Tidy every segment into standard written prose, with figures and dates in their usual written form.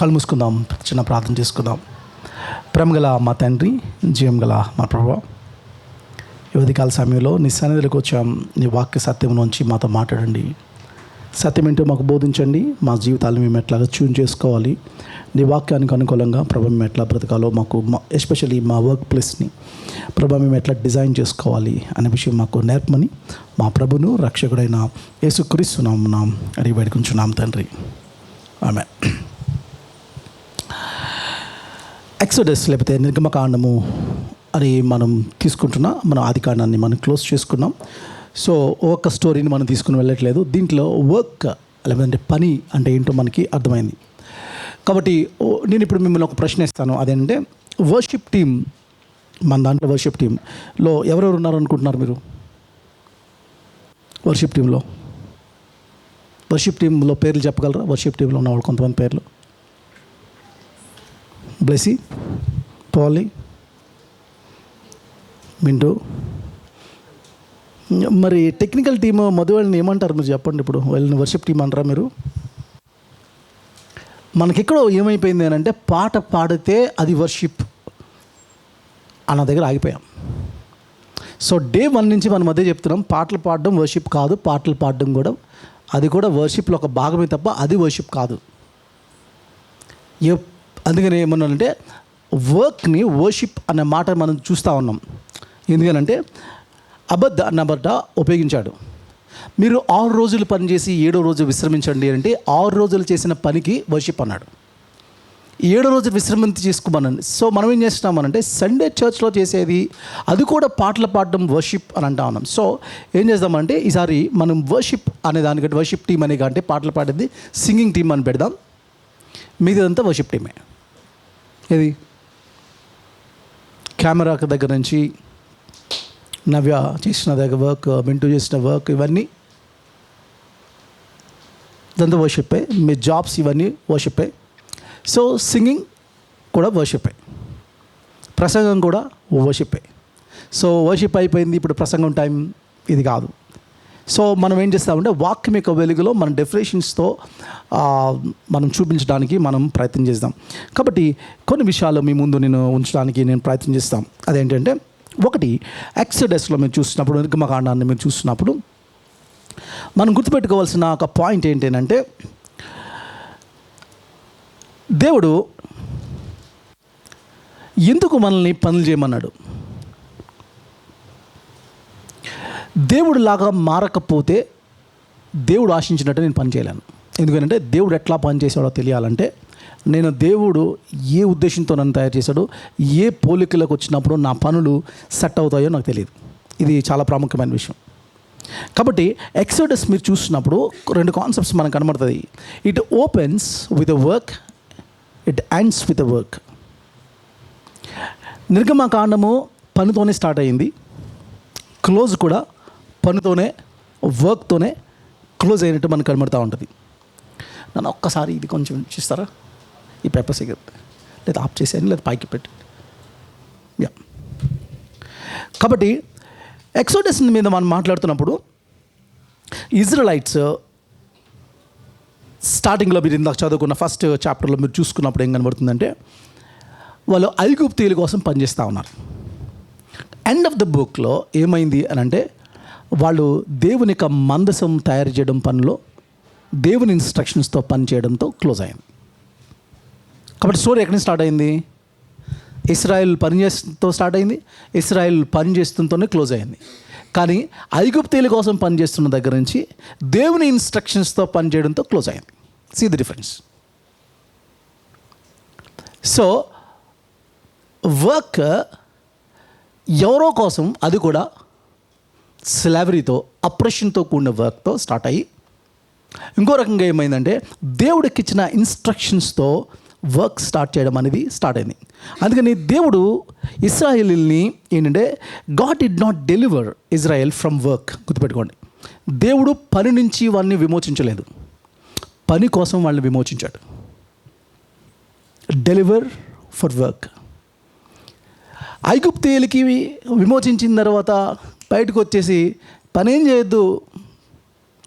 కళ్ళు మూసుకుందాం, చిన్న ప్రార్థన చేసుకుందాం. ప్రేమగల మా తండ్రి, జీవం గల మా ప్రభువా, ఈ ఉదయకాల సమయంలో నీ సన్నిధిలోకి వచ్చాం. నీ వాక్య సత్యం నుంచి మాతో మాట్లాడండి. సత్యం ఏంటో మాకు బోధించండి. మా జీవితాలను మేము ఎట్లాగా ట్యూన్ చేసుకోవాలి, నీ వాక్యానికి అనుకూలంగా ప్రభు మేము ఎట్లా బ్రతకాలో మాకు, ఎస్పెషల్లీ మా వర్క్ ప్లేస్ని ప్రభు మేము ఎట్లా డిజైన్ చేసుకోవాలి అనే విషయం మాకు నేర్పమని మా ప్రభును రక్షకుడైన యేసుక్రీస్తు నామమున అడిగి వేడుకుంటున్నాం తండ్రి, ఆమేన్. ఎక్సోడస్ లేకపోతే నిర్గమకాండము అని మనం తీసుకుంటున్నాం. మనం ఆదికాండాన్ని మనం క్లోజ్ చేసుకున్నాం. సో ఒక స్టోరీని మనం తీసుకుని వెళ్ళట్లేదు. దీంట్లో వర్క్ లేదంటే పని అంటే ఏంటో మనకి అర్థమైంది. కాబట్టి నేను ఇప్పుడు మిమ్మల్ని ఒక ప్రశ్న ఇస్తాను. అదేంటంటే వర్షిప్ టీమ్, మన దాంట్లో వర్షిప్ టీంలో ఎవరెవరు ఉన్నారు అనుకుంటున్నారు మీరు? వర్షిప్ టీంలో పేర్లు చెప్పగలరా? వర్షిప్ టీంలో ఉన్నవాళ్ళు కొంతమంది పేర్లు: బ్లెస్సీ, పాలీ, మింటూ. మరి టెక్నికల్ టీమ్ మధు వాళ్ళని ఏమంటారు మీరు చెప్పండి. ఇప్పుడు వాళ్ళని వర్షిప్ టీం అంటారా మీరు? మనకెక్కడో ఏమైపోయింది అని అంటే, పాట పాడితే అది వర్షిప్ అన్న దగ్గర ఆగిపోయాం. సో డే 1 నుంచి మనం అదే చెప్తున్నాం, పాటలు పాడడం వర్షిప్ కాదు. పాటలు పాడడం కూడా అది కూడా వర్షిప్లో ఒక భాగమే తప్ప అది వర్షిప్ కాదు. అందుకని ఏమన్నానంటే, వర్క్ని వర్షిప్ అనే మాట మనం చూస్తూ ఉన్నాం. ఎందుకనంటే అబద్ధ అన్నబడ్డ ఉపయోగించాడు. మీరు 6 రోజులు పని చేసి 7వ రోజు విశ్రమించండి అంటే 6 రోజులు చేసిన పనికి వర్షిప్ అన్నాడు. 7వ రోజు విశ్రాంతి చేసుకోమనండి. సో మనం ఏం చేస్తున్నామనంటే, సండే చర్చ్లో చేసేది అది కూడా పాటలు పాడడం వర్షిప్ అని అంటా ఉన్నాం. సో ఏం చేద్దామంటే, ఈసారి మనం వర్షిప్ అనే దానికంటే వర్షిప్ టీం అనే కంటే పాటలు పాడేది సింగింగ్ టీం అని పెడదాం. మిగతాదంతా వర్షిప్ టీమే. ఇది కెమెరా దగ్గర నుంచి నవ్య చేసిన దగ్గర వర్క్, మింటూ చేసిన వర్క్, ఇవన్నీ ఇదంతా వర్షిప్పే. మీ జాబ్స్ ఇవన్నీ వర్షిప్పే. సో సింగింగ్ కూడా వర్షిప్పే, ప్రసంగం కూడా వర్షిప్పే. సో వర్షిప్ అయిపోయింది, ఇప్పుడు ప్రసంగం టైం ఇది కాదు. సో మనం ఏం చేస్తామంటే, వాక్యం యొక్క వెలుగులో మన డెఫినేషన్స్తో మనం చూపించడానికి మనం ప్రయత్నం చేద్దాం. కాబట్టి కొన్ని విషయాలు మీ ముందు నేను ఉంచడానికి నేను ప్రయత్నం చేస్తాం. అదేంటంటే, ఒకటి, ఎక్సోడస్లో మీరు చూసినప్పుడు, నిర్గమకాండాన్ని మీరు చూసినప్పుడు మనం గుర్తుపెట్టుకోవాల్సిన ఒక పాయింట్ ఏంటంటే, దేవుడు ఎందుకు మనల్ని పనులు చేయమన్నాడు? దేవుడు లాగా మారకపోతే దేవుడు ఆశించినట్టు నేను పని చేయలేను. ఎందుకంటే దేవుడు ఎట్లా పని చేశాడో తెలియాలంటే, నేను దేవుడు ఏ ఉద్దేశంతో నన్ను తయారు చేశాడో, ఏ పోలికలకు వచ్చినప్పుడు నా పనులు సెట్ అవుతాయో నాకు తెలియదు. ఇది చాలా ప్రాముఖ్యమైన విషయం. కాబట్టి ఎక్సోడస్ మీరు చూసినప్పుడు 2 కాన్సెప్ట్స్ మనకు కనబడుతుంది. It opens with a work, it ends with a work. నిర్గమకాండము పనితోనే స్టార్ట్ అయ్యింది, క్లోజ్ కూడా పనితోనే, వర్క్తోనే క్లోజ్ అయినట్టు మనకు కనబడుతూ ఉంటుంది. నన్ను ఒక్కసారి ఇది కొంచెం చూస్తారా? ఈ పేపర్ సిగరెట్ లేదా ఆఫ్ చేసేయండి, లేదా పైకి పెట్టి. యా. కాబట్టి ఎక్సోడస్ మీద మనం మాట్లాడుతున్నప్పుడు, ఇజ్రాయెలైట్స్ స్టార్టింగ్లో మీరు ఇందాక చదువుకున్న ఫస్ట్ చాప్టర్లో మీరు చూసుకున్నప్పుడు ఏం కనబడుతుందంటే, వాళ్ళు ఐగుప్తీయుల కోసం పనిచేస్తూ ఉన్నారు. ఎండ్ ఆఫ్ ద బుక్లో ఏమైంది అని అంటే, వాళ్ళు దేవుని యొక్క మందసం తయారు చేయడం పనిలో దేవుని ఇన్స్ట్రక్షన్స్తో పని చేయడంతో క్లోజ్ అయింది. కాబట్టి స్టోరీ ఎక్కడి నుంచి స్టార్ట్ అయింది? ఇస్రాయేల్ పని చేస్తూ స్టార్ట్ అయింది, ఇస్రాయేల్ పని చేస్తుంటూనే క్లోజ్ అయింది. కానీ ఐగుప్తీయుల కోసం పని చేస్తున్న దగ్గర నుంచి దేవుని ఇన్స్ట్రక్షన్స్తో పని చేయడంతో క్లోజ్ అయింది. See the difference. So work ఎవరో కోసం, అది కూడా స్లావరీతో, అప్రెషన్తో కూడిన వర్క్తో స్టార్ట్ అయ్యి, ఇంకో రకంగా ఏమైందంటే దేవుడికి ఇచ్చిన ఇన్స్ట్రక్షన్స్తో వర్క్ స్టార్ట్ చేయడం అనేది స్టార్ట్ అయింది. అందుకని దేవుడు ఇశ్రాయేలీల్ని ఏంటంటే, God did not deliver Israel from work. గుర్తుపెట్టుకోండి, దేవుడు పని నుంచి వాళ్ళని విమోచించలేదు, పని కోసం వాళ్ళని విమోచించాడు. Deliver for work. ఐగుప్తీయులకి విమోచించిన తర్వాత బయటకు వచ్చేసి పనేం చేయొద్దు,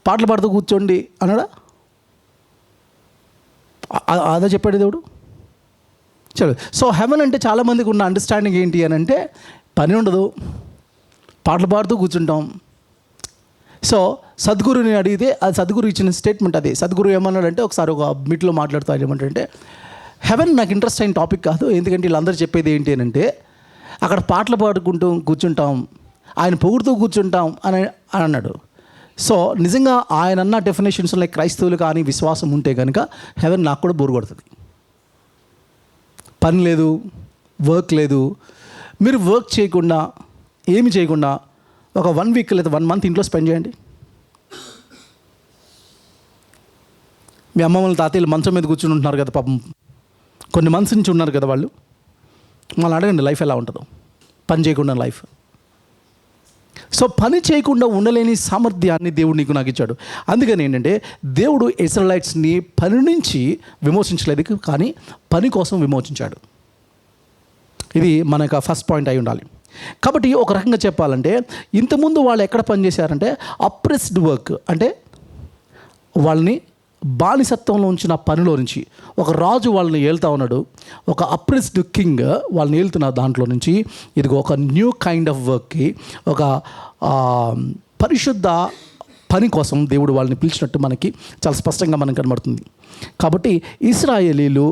పాటలు పాడుతూ కూర్చోండి అన్నాడా? అదే చెప్పాడు దేవుడు. చలో, సో హెవెన్ అంటే చాలామందికి ఉన్న అండర్స్టాండింగ్ ఏంటి అని అంటే పని ఉండదు, పాటలు పాడుతూ కూర్చుంటాం. సో సద్గురుని అడిగితే అది సద్గురు ఇచ్చిన స్టేట్మెంట్. అది సద్గురు ఏమన్నాడంటే, ఒకసారి ఒక మీట్లో మాట్లాడుతూ ఆయన ఏమంటే, హెవెన్ నాకు ఇంట్రెస్ట్ అయిన టాపిక్ కాదు, ఎందుకంటే వీళ్ళందరూ చెప్పేది ఏంటి అని అంటే అక్కడ పాటలు పాడుకుంటూ కూర్చుంటాం, ఆయన పొగుడుతూ కూర్చుంటాం అని అన్నాడు. సో నిజంగా ఆయన అన్న డెఫినేషన్స్ లైక్ క్రైస్తవులు కానీ విశ్వాసం ఉంటే కనుక హెవెన్ నాకు కూడా బోరు కొడుతుంది. పని లేదు, వర్క్ లేదు. మీరు వర్క్ చేయకుండా ఏమి చేయకుండా ఒక 1 వీక్ లేదా 1 మంత్ ఇంట్లో స్పెండ్ చేయండి. మీ అమ్మ వాళ్ళ తాతయ్యలు మంచం మీద కూర్చుని ఉంటున్నారు కదా పాపం, కొన్ని మంత్స్ నుంచి ఉన్నారు కదా వాళ్ళు. మళ్ళీ అడగండి లైఫ్ ఎలా ఉంటుందో, పని చేయకుండా లైఫ్. సో పని చేయకుండా ఉండలేని సామర్థ్యాన్ని దేవుడు నీకు నాకు ఇచ్చాడు. అందుకని ఏంటంటే దేవుడు ఇశ్రాయేలీయుల్ని పని నుంచి విమోచించలేదు, కానీ పని కోసం విమోచించాడు. ఇది మనకు ఫస్ట్ పాయింట్ అయి ఉండాలి. కాబట్టి ఒక రకంగా చెప్పాలంటే ఇంతకుముందు వాళ్ళు ఎక్కడ పనిచేశారంటే అప్రెస్డ్ వర్క్, అంటే వాళ్ళని బానిసత్వంలో ఉంచిన పనిలో నుంచి ఒక రాజు వాళ్ళని ఏళ్తా ఉన్నాడు, ఒక అప్రెస్డ్ కింగ్ వాళ్ళని ఏళ్తున్న దాంట్లో నుంచి ఇదిగో ఒక న్యూ కైండ్ ఆఫ్ వర్క్కి, ఒక పరిశుద్ధ పని కోసం దేవుడు వాళ్ళని పిలిచినట్టు మనకి చాలా స్పష్టంగా మనకు కనబడుతుంది. కాబట్టి ఇశ్రాయేలీలు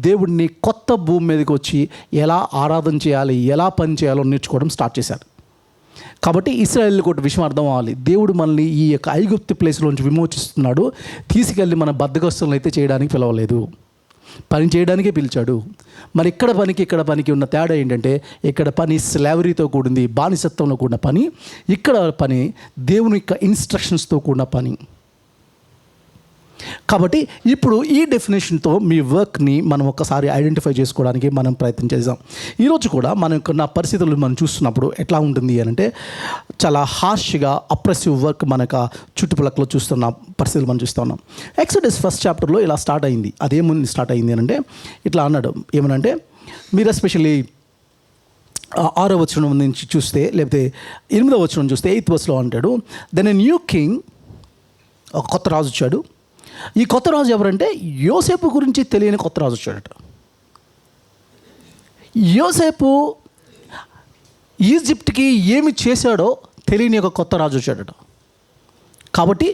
దేవుడిని కొత్త భూమి మీదకి వచ్చి ఎలా ఆరాధన చేయాలి, ఎలా పని చేయాలో నేర్చుకోవడం స్టార్ట్ చేశారు. కాబట్టి ఇశ్రాయేలీలకు ఒక విషయం అర్థం అవ్వాలి, దేవుడు మనల్ని ఈ యొక్క ఐగుప్తు ప్లేస్లోంచి విమోచిస్తున్నాడు, తీసుకెళ్ళి మన బద్ధకస్తులను అయితే చేయడానికి పిలవలేదు, పని చేయడానికే పిలిచాడు. మరి ఇక్కడ పనికి ఉన్న తేడా ఏంటంటే ఇక్కడ పని స్లావరీతో కూడింది, బానిసత్వంలో కూడిన పని. ఇక్కడ పని దేవుని యొక్క ఇన్స్ట్రక్షన్స్తో కూడిన పని. కాబట్టి ఇప్పుడు ఈ డెఫినేషన్తో మీ వర్క్ని మనం ఒక్కసారి ఐడెంటిఫై చేసుకోవడానికి మనం ప్రయత్నం చేద్దాం. ఈరోజు కూడా మనకున్న పరిస్థితులు మనం చూస్తున్నప్పుడు ఎట్లా ఉంటుంది అని అంటే చాలా హార్ష్గా అప్రెసివ్ వర్క్ మనకు చుట్టుపక్కల చూస్తున్న పరిస్థితులు మనం చూస్తూ ఉన్నాం. ఎక్సోడస్ 1st చాప్టర్లో ఇలా స్టార్ట్ అయింది. అదేముంది స్టార్ట్ అయింది అని అంటే ఇట్లా అన్నాడు, ఏమనంటే మీరు ఎస్పెషల్లీ 6వ వచనం నుంచి చూస్తే, లేకపోతే 8వ వచనం చూస్తే 8th వర్స్లో అంటాడు, దెన్ ఎ న్యూ కింగ్, ఒక కొత్త రాజు వచ్చాడు. ఈ కొత్త రాజు ఎవరంటే యోసేపు గురించి తెలియని కొత్త రాజు వచ్చాడట. యోసేపు ఈజిప్ట్కి ఏమి చేశాడో తెలియని ఒక కొత్త రాజు వచ్చాడట. కాబట్టి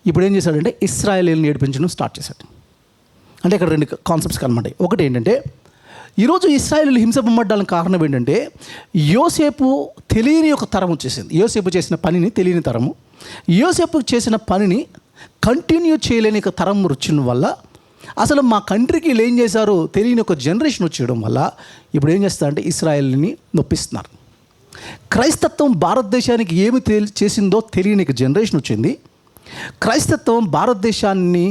ఇప్పుడు ఏం చేశాడంటే ఇశ్రాయేలీయులను ఏడిపించడం స్టార్ట్ చేశాడు. అంటే ఇక్కడ 2 కాన్సెప్ట్స్ కనబడ్డాయి. ఒకటి ఏంటంటే ఈరోజు ఇశ్రాయేలీయులు హింసింపబడ్డానికి కారణం ఏంటంటే యోసేపు తెలియని ఒక తరం వచ్చేసింది. యోసేపు చేసిన పనిని తెలియని తరము, యోసేపు చేసిన పనిని కంటిన్యూ చేయలేని ఒక తరం వచ్చిన వల్ల, అసలు మా కంట్రీకి వీళ్ళు ఏం చేశారో తెలియని ఒక జనరేషన్ వచ్చేయడం వల్ల ఇప్పుడు ఏం చేస్తారంటే ఇశ్రాయేల్ని నొప్పిస్తున్నారు. క్రైస్తత్వం భారతదేశానికి ఏమి చేసిందో తెలియని ఒక జనరేషన్ వచ్చింది. క్రైస్తత్వం భారతదేశాన్ని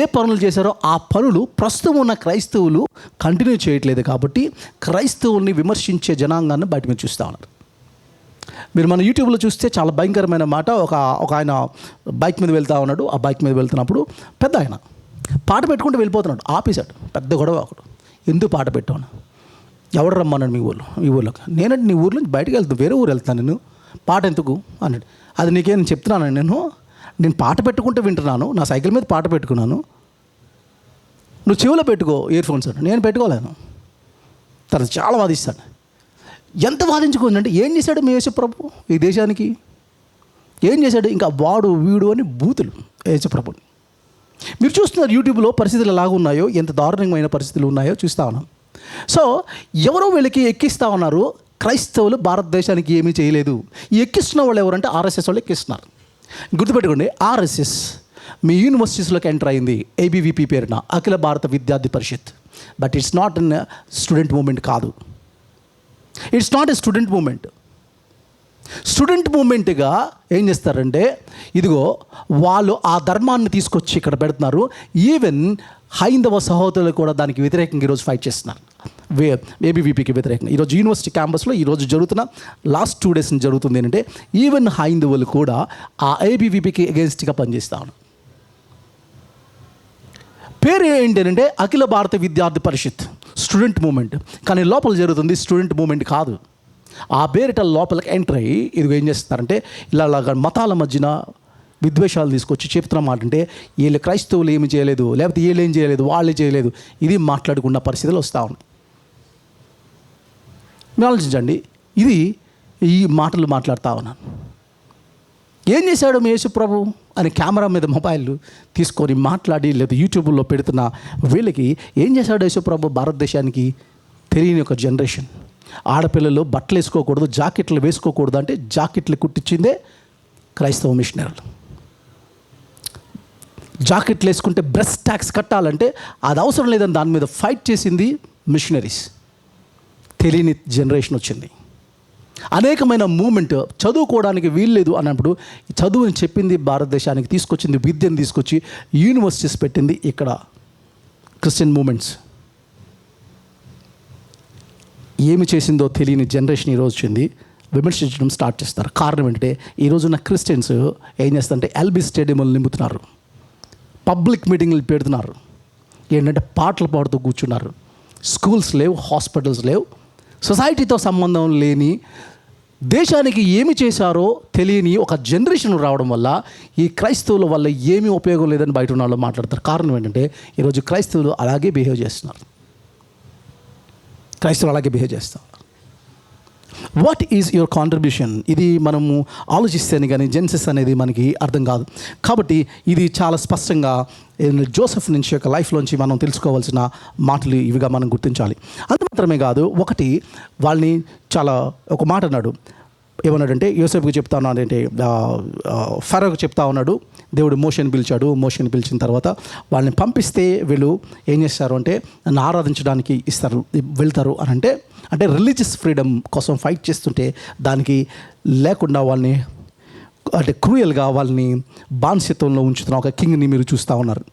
ఏ పనులు చేశారో ఆ పనులు ప్రస్తుతం ఉన్న క్రైస్తవులు కంటిన్యూ చేయట్లేదు. కాబట్టి క్రైస్తవుల్ని విమర్శించే జనాంగాన్ని బయట మీద చూస్తూ ఉన్నారు. మీరు మన యూట్యూబ్లో చూస్తే చాలా భయంకరమైన మాట, ఒక ఆయన బైక్ మీద వెళ్తూ ఉన్నాడు. ఆ బైక్ మీద వెళ్తున్నప్పుడు పెద్ద ఆయన పాట పెట్టుకుంటూ వెళ్ళిపోతున్నాడు, ఆపేశాడు. పెద్ద గొడవ ఒకడు, ఎందుకు పాట పెట్టాను, ఎవడు రమ్మన్నాడు మీ ఊర్లోకి? నేనంటే నీ ఊర్లో బయటకు వెళ్తాను, వేరే ఊరు వెళ్తాను, నేను పాట ఎందుకు అన్నాడు. అది నీకేం చెప్తున్నాను, నేను పాట పెట్టుకుంటూ వింటున్నాను, నా సైకిల్ మీద పాట పెట్టుకున్నాను, నువ్వు చెవిలో పెట్టుకో ఇయర్ ఫోన్స్ అని. నేను పెట్టుకోలేను. తర్వాత చాలా వాదిస్తాను. ఎంత వాదించుకుందంటే ఏం చేశాడు మీ యేసుప్రభు ఈ దేశానికి, ఏం చేశాడు, ఇంకా వాడు వీడు అని బూతులు యేసుప్రభుని. మీరు చూస్తున్నారు యూట్యూబ్లో పరిస్థితులు ఎలాగ ఉన్నాయో, ఎంత దారుణమైన పరిస్థితులు ఉన్నాయో చూస్తూ ఉన్నాం. సో ఎవరో వీళ్ళకి ఎక్కిస్తూ ఉన్నారు, క్రైస్తవులు భారతదేశానికి ఏమీ చేయలేదు. ఈ ఎక్కిస్తున్న వాళ్ళు ఎవరంటే ఆర్ఎస్ఎస్ వాళ్ళు ఎక్కిస్తున్నారు. గుర్తుపెట్టుకోండి, ఆర్ఎస్ఎస్ మీ యూనివర్సిటీస్లోకి ఎంటర్ అయింది ఏబీవీపీ పేరున, Akhila Bharata Vidyarthi Parishad. But it's not an student movement కాదు, it's not a student movement. Student మూమెంట్గా ఏం చేస్తారంటే ఇదిగో వాళ్ళు ఆ ధర్మాన్ని తీసుకొచ్చి ఇక్కడ పెడుతున్నారు. ఈవెన్ హైందవ సహోదరులు కూడా దానికి వ్యతిరేకంగా ఈరోజు ఫైట్ చేస్తున్నారు, ఏబీవీపీకి వ్యతిరేకంగా. ఈరోజు యూనివర్సిటీ క్యాంపస్లో ఈరోజు జరుగుతున్న లాస్ట్ 2 days జరుగుతుంది ఏంటంటే ఈవెన్ హైందవులు కూడా ఆ ఏబీవీపీకి అగేన్స్ట్గా పనిచేస్తా ఉన్నారు. పేరు ఏంటంటే అఖిల భారత విద్యార్థి పరిషత్, స్టూడెంట్ మూమెంట్. కానీ లోపల జరుగుతుంది స్టూడెంట్ మూమెంట్ కాదు. ఆ పేరిట లోపలికి ఎంటర్ అయ్యి ఇదిగో ఏం చేస్తారంటే ఇలా మతాల మధ్యన విద్వేషాలు తీసుకొచ్చి చెప్తున్న మాట అంటే వీళ్ళు క్రైస్తవులు ఏమి చేయలేదు, లేకపోతే వీళ్ళు ఏం చేయలేదు, వాళ్ళే చేయలేదు, ఇది మాట్లాడుకున్న పరిస్థితులు వస్తూ ఉన్నాయి. మీరు ఆలోచించండి, ఇది ఈ మాటలు మాట్లాడుతూ ఉన్నాను. ఏం చేశాడు మీ యేసు ప్రభు అని కెమెరా మీద మొబైల్ తీసుకొని మాట్లాడి లేదా యూట్యూబ్లో పెడుతున్న వీళ్ళకి ఏం చేశాడు యేసు ప్రభు భారతదేశానికి తెలియని ఒక జనరేషన్. ఆడపిల్లలు బట్టలు వేసుకోకూడదు, జాకెట్లు వేసుకోకూడదు అంటే జాకెట్లు కుట్టించిందే క్రైస్తవ మిషనరీలు. జాకెట్లు వేసుకుంటే బ్రెస్ట్ ట్యాక్స్ కట్టాలంటే అది అవసరం లేదని దాని మీద ఫైట్ చేసింది మిషనరీస్. తెలియని జనరేషన్ వచ్చింది. అనేకమైన మూమెంట్ చదువుకోవడానికి వీల్లేదు అన్నప్పుడు చదువుని చెప్పింది భారతదేశానికి తీసుకొచ్చింది, విద్యను తీసుకొచ్చి యూనివర్సిటీస్ పెట్టింది ఇక్కడ క్రిస్టియన్ మూమెంట్స్. ఏమి చేసిందో తెలియని జనరేషన్ ఈరోజు వచ్చింది, విమర్శించడం స్టార్ట్ చేస్తారు. కారణం ఏంటంటే ఈరోజున్న క్రిస్టియన్స్ ఏం చేస్తారంటే ఎల్బీ స్టేడియంలు నింపుతున్నారు, పబ్లిక్ మీటింగ్లు పెడుతున్నారు, ఏంటంటే పాటలు పాడుతూ కూర్చున్నారు. స్కూల్స్ లేవు, హాస్పిటల్స్ లేవు, సొసైటీతో సంబంధం లేని, దేశానికి ఏమి చేశారో తెలియని ఒక జనరేషన్ రావడం వల్ల ఈ క్రైస్తవుల వల్ల ఏమీ ఉపయోగం లేదని బయట ఉన్న వాళ్ళు మాట్లాడతారు. కారణం ఏంటంటే ఈరోజు క్రైస్తవులు అలాగే బిహేవ్ చేస్తున్నారు. What is your contribution? ఇది మనము ఆలోచిస్తేనే కానీ జెన్సిస్ అనేది మనకి అర్థం కాదు. కాబట్టి ఇది చాలా స్పష్టంగా జోసెఫ్ నుంచి యొక్క లైఫ్లోంచి మనం తెలుసుకోవాల్సిన మాటలు ఇవిగా మనం గుర్తించాలి. అంత మాత్రమే కాదు, ఒకటి వాళ్ళని చాలా ఒక మాట అన్నాడు. ఏమన్నాడంటే యోసేపుకి చెప్తా ఉన్నాడు, అంటే ఫరోకి చెప్తా ఉన్నాడు, దేవుడు మోషేని పిలిచాడు. మోషేని పిలిచిన తర్వాత వాళ్ళని పంపిస్తే వీళ్ళు ఏం చేస్తారు అంటే నన్ను ఆరాధించడానికి వెళ్తారు అని అంటే రిలీజియస్ ఫ్రీడమ్ కోసం ఫైట్ చేస్తుంటే దానికి లేకుండా వాళ్ళని అంటే క్రూయల్గా వాళ్ళని బానిసత్వంలో ఉంచుతున్న ఒక కింగ్ని మీరు చూస్తూ ఉన్నారు.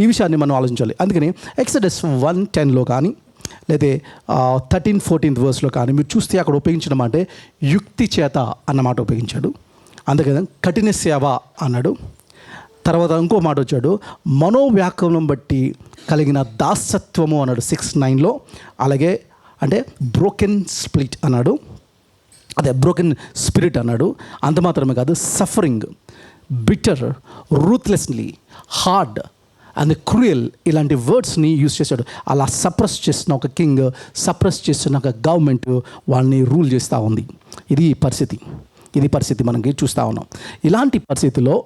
ఈ విషయాన్ని మనం ఆలోచించాలి. అందుకని ఎక్సడస్ 1:10 కానీ లేదా 13-14 వర్స్లో కానీ మీరు చూస్తే అక్కడ ఉపయోగించిన మాట యుక్తి చేత అన్నమాట ఉపయోగించాడు. అందుకని కఠిన సేవ అన్నాడు. తర్వాత ఇంకో మాట వచ్చాడు, మనోవ్యాకులం బట్టి కలిగిన దాసత్వము అన్నాడు 6:9లో. అలాగే అంటే బ్రోకెన్ స్పిరిట్ అన్నాడు, బ్రోకెన్ స్పిరిట్ అన్నాడు. అంత మాత్రమే కాదు, suffering, bitter, ruthlessly, hard and cruel ఇలాంటి వర్డ్స్ని యూజ్ చేశాడు. అలా సప్రెస్ చేసిన ఒక కింగ్, సప్రెస్ చేస్తున్న ఒక గవర్నమెంట్ వాళ్ళని రూల్ చేస్తూ ఉంది. ఇది పరిస్థితి మనకి చూస్తూ ఉన్నాం. ఇలాంటి పరిస్థితిలో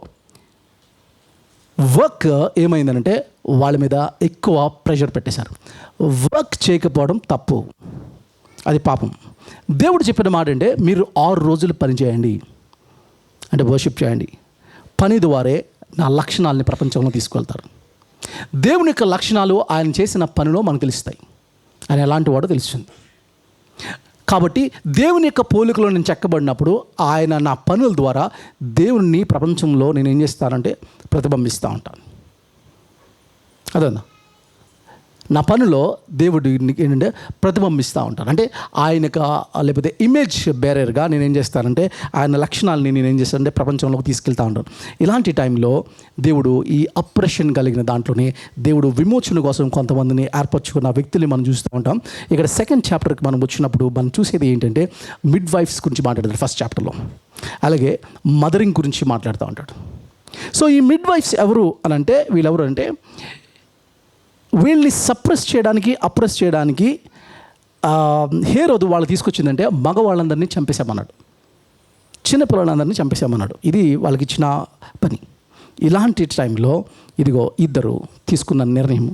వర్క్ ఏమైందనంటే వాళ్ళ మీద ఎక్కువ ప్రెషర్ పెట్టేశారు. వర్క్ చేయకపోవడం తప్పు, అది పాపం. దేవుడు చెప్పిన మాట అంటే మీరు 6 రోజులు పని చేయండి, అంటే వర్షిప్ చేయండి. పని ద్వారే నా లక్షణాలని ప్రపంచంలో తీసుకెళ్తారు. దేవుని యొక్క లక్షణాలు ఆయన చేసిన పనిలో మనకు తెలుస్తాయి. ఆయన ఎలాంటి వాడో తెలుస్తుంది. కాబట్టి దేవుని యొక్క పోలికలో నేను చెక్కబడినప్పుడు ఆయన నా పనుల ద్వారా దేవుని ప్రపంచంలో నేను ఏం చేస్తానంటే ప్రతిబింబిస్తూ ఉంటాను. అదన్నా నా పనిలో దేవుడు ఏంటంటే ప్రతిబింబిస్తూ ఉంటాను. అంటే ఆయనకు లేకపోతే ఇమేజ్ బేరర్గా నేను ఏం చేస్తానంటే ఆయన లక్షణాలని నేను ఏం చేస్తానంటే ప్రపంచంలోకి తీసుకెళ్తూ ఉంటాను. ఇలాంటి టైంలో దేవుడు ఈ అప్రెషన్ కలిగిన దాంట్లోనే దేవుడు విమోచన కోసం కొంతమందిని ఏర్పరచుకున్న వ్యక్తుల్ని మనం చూస్తూ ఉంటాం. ఇక్కడ 2nd చాప్టర్కి మనం వచ్చినప్పుడు మనం చూసేది ఏంటంటే మిడ్ వైఫ్స్ గురించి మాట్లాడతాడు 1st చాప్టర్లో. అలాగే మదరింగ్ గురించి మాట్లాడుతూ ఉంటాడు. సో ఈ మిడ్ వైఫ్స్ ఎవరు అని అంటే వీళ్ళెవరు అంటే వీళ్ళని సప్రెస్ చేయడానికి, అప్రెస్ చేయడానికి హేరోదు వాళ్ళు తీసుకొచ్చిందంటే మగవాళ్ళందరినీ చంపేశామన్నాడు, చిన్నపిల్లలందరినీ చంపేశామన్నాడు. ఇది వాళ్ళకి ఇచ్చిన పని. ఇలాంటి టైంలో ఇదిగో ఇద్దరు తీసుకున్న నిర్ణయం.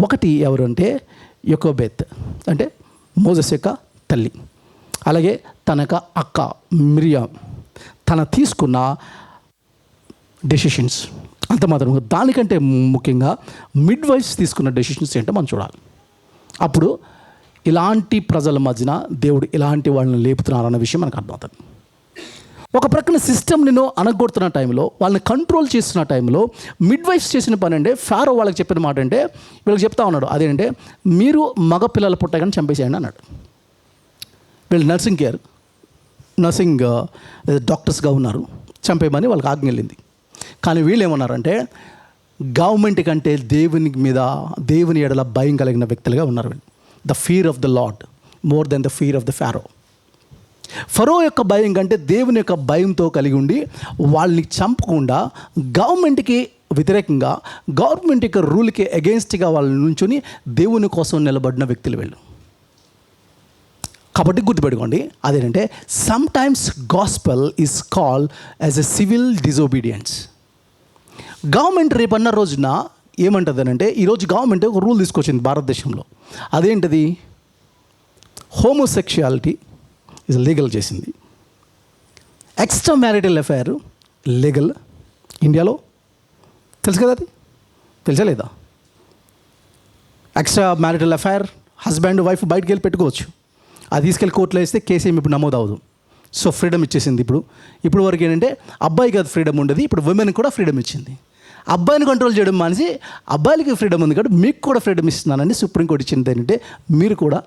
ఒకటి ఎవరు అంటే యొకోబెత్, అంటే మోజెస్ యొక్క తల్లి. అలాగే తన యొక్క అక్క మిరియాం, తన తీసుకున్న డెసిషన్స్. అంత మాత్రం దానికంటే ముఖ్యంగా మిడ్ వైఫ్స్ తీసుకున్న డెసిషన్స్ ఏంటో మనం చూడాలి. అప్పుడు ఇలాంటి ప్రజల మధ్యన దేవుడు ఇలాంటి వాళ్ళని లేపుతున్నారన్న విషయం మనకు అర్థమవుతుంది. ఒక ప్రక్కన సిస్టమ్ నేను అనగొడుతున్న టైంలో, వాళ్ళని కంట్రోల్ చేస్తున్న టైంలో మిడ్ వైఫ్స్ చేసిన పని అంటే ఫారో వాళ్ళకి చెప్పిన మాట అంటే వీళ్ళకి చెప్తా ఉన్నాడు, అదేంటంటే మీరు మగ పిల్లలు పుట్టగానే చంపేసేయండి అన్నాడు. వీళ్ళు నర్సింగ్ డాక్టర్స్గా ఉన్నారు, చంపేయమని వాళ్ళకి ఆజ్ఞ వెళ్ళింది. కానీ వీళ్ళు ఏమన్నారంటే గవర్నమెంట్ కంటే దేవుని ఎడల భయం కలిగిన వ్యక్తులుగా ఉన్నారు. The fear of the Lord more than the fear of the Pharaoh. Pharaoh యొక్క భయం కంటే దేవుని యొక్క భయంతో కలిగి ఉండి వాళ్ళని చంపకుండా గవర్నమెంట్కి వ్యతిరేకంగా గవర్నమెంట్ యొక్క రూల్కి అగెయిన్స్ట్గా వాళ్ళు నుంచుని దేవుని కోసం నిలబడిన వ్యక్తులు వీళ్ళు. కాబట్టి గుర్తుపెట్టుకోండి, అదేంటంటే sometimes gospel is called as a civil disobedience. Government రేపన్న రోజున ఏమంటుంది అంటే, ఈరోజు గవర్నమెంట్ ఒక రూల్ తీసుకొచ్చింది భారతదేశంలో. అదేంటిది? హోమోసెక్షువాలిటీ ఇస్ లీగల్ చేసింది. ఎక్స్ట్రా మ్యారిటల్ అఫైర్ లీగల్ ఇండియాలో. తెలుసు కదా, అది తెలుసా లేదా? Extra marital affair husband wife బయటకు వెళ్ళి పెట్టుకోవచ్చు. అది తీసుకెళ్ళి కోర్టులో వేస్తే కేసు ఏమి ఇప్పుడు నమోదు అవ్వదు. సో ఫ్రీడమ్ ఇచ్చేసింది. ఇప్పుడు వరకు ఏంటంటే అబ్బాయికి అది ఫ్రీడమ్ ఉండదు, ఇప్పుడు ఉమెన్కి కూడా ఫ్రీడమ్ ఇచ్చింది. అబ్బాయిని కంట్రోల్ చేయడం మానేసి అబ్బాయిలకి ఫ్రీడమ్ ఉంది కాబట్టి మీకు కూడా ఫ్రీడమ్ ఇస్తున్నానని సుప్రీంకోర్టు ఇచ్చింది. ఏంటంటే మీరు కూడా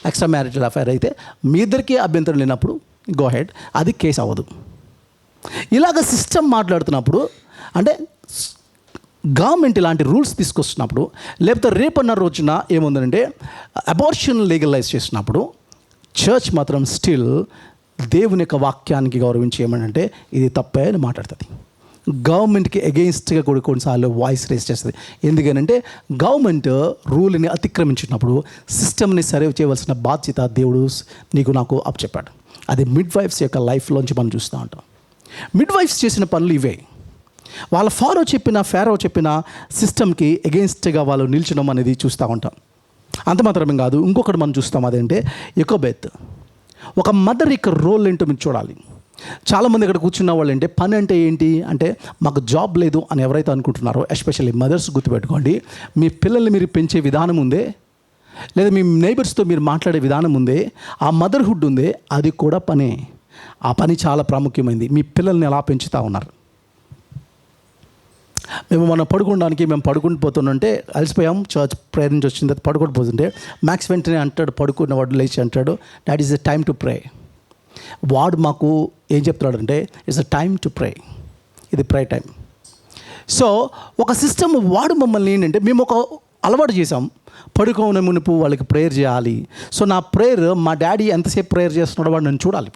ఎక్స్ట్రా మ్యారిటల్ అఫైర్ అయితే మీ ఇద్దరికీ అభ్యంతరం లేనప్పుడు గో హెడ్, అది కేసు అవ్వదు. ఇలాగ సిస్టమ్ మాట్లాడుతున్నప్పుడు అంటే గవర్నమెంట్ ఇలాంటి రూల్స్ తీసుకొస్తున్నప్పుడు, లేకపోతే రేపన్న రోజున ఏముందంటే అబార్షన్ లీగలైజ్ చేసినప్పుడు చర్చ్ మాత్రం స్టిల్ దేవుని యొక్క వాక్యానికి గౌరవించి ఏమంటే ఇది తప్పే అని మాట్లాడుతుంది. గవర్నమెంట్కి అగెయిన్స్ట్గా కూడా కొన్నిసార్లు వాయిస్ రేస్ చేస్తుంది. ఎందుకనంటే గవర్నమెంట్ రూల్ని అతిక్రమించినప్పుడు సిస్టమ్ని సర్వ్ చేయవలసిన బాధ్యత దేవుడు నీకు నాకు అప్పచెప్పాడు. అది మిడ్ వైఫ్స్ యొక్క లైఫ్లోంచి మనం చూస్తూ ఉంటాం. మిడ్ వైఫ్స్ చేసిన పనులు ఇవే. వాళ్ళ ఫారో చెప్పిన సిస్టమ్కి అగెయిన్స్ట్గా వాళ్ళు నిల్చడం అనేది చూస్తూ ఉంటాం. అంత మాత్రమే కాదు, ఇంకొకటి మనం చూస్తాం. అదేంటే యొకోబెత్. ఒక మదర్ యొక్క రోల్ ఏంటో మీరు చూడాలి. చాలామంది ఇక్కడ కూర్చున్న వాళ్ళు అంటే పని అంటే ఏంటి అంటే మాకు జాబ్ లేదు అని ఎవరైతే అనుకుంటున్నారో, ఎస్పెషల్లీ మదర్స్ గుర్తుపెట్టుకోండి, మీ పిల్లల్ని మీరు పెంచే విధానం ఉందే, లేదా మీ నైబర్స్తో మీరు మాట్లాడే విధానం ఉందే, ఆ మదర్హుడ్ ఉందే, అది కూడా పనే. ఆ పని చాలా ప్రాముఖ్యమైనది. మీ పిల్లల్ని ఎలా పెంచుతూ ఉన్నారు? మనం పడుకుని పోతుంటే అలసిపోయాం, చర్చ్ ప్రేయర్ నుంచి వచ్చిన తర్వాత పడుకొని పోతుంటే మ్యాక్స్ వెంటనే అంటాడు, పడుకున్నవాడు లేచి అంటాడు, that is the time to pray. వాడు మాకు ఏం చెప్తున్నాడంటే it's a time to pray, ఇది ప్రే టైం. సో ఒక సిస్టమ్ వాడు మమ్మల్ని ఏంటంటే మేము ఒక అలవాటు చేసాం, పడుకోనే మునుపు వాళ్ళకి ప్రేయర్ చేయాలి. సో నా ప్రేయర్, మా డాడీ ఎంతసేపు ప్రేయర్ చేస్తున్నాడో వాడు నన్ను చూడాలి.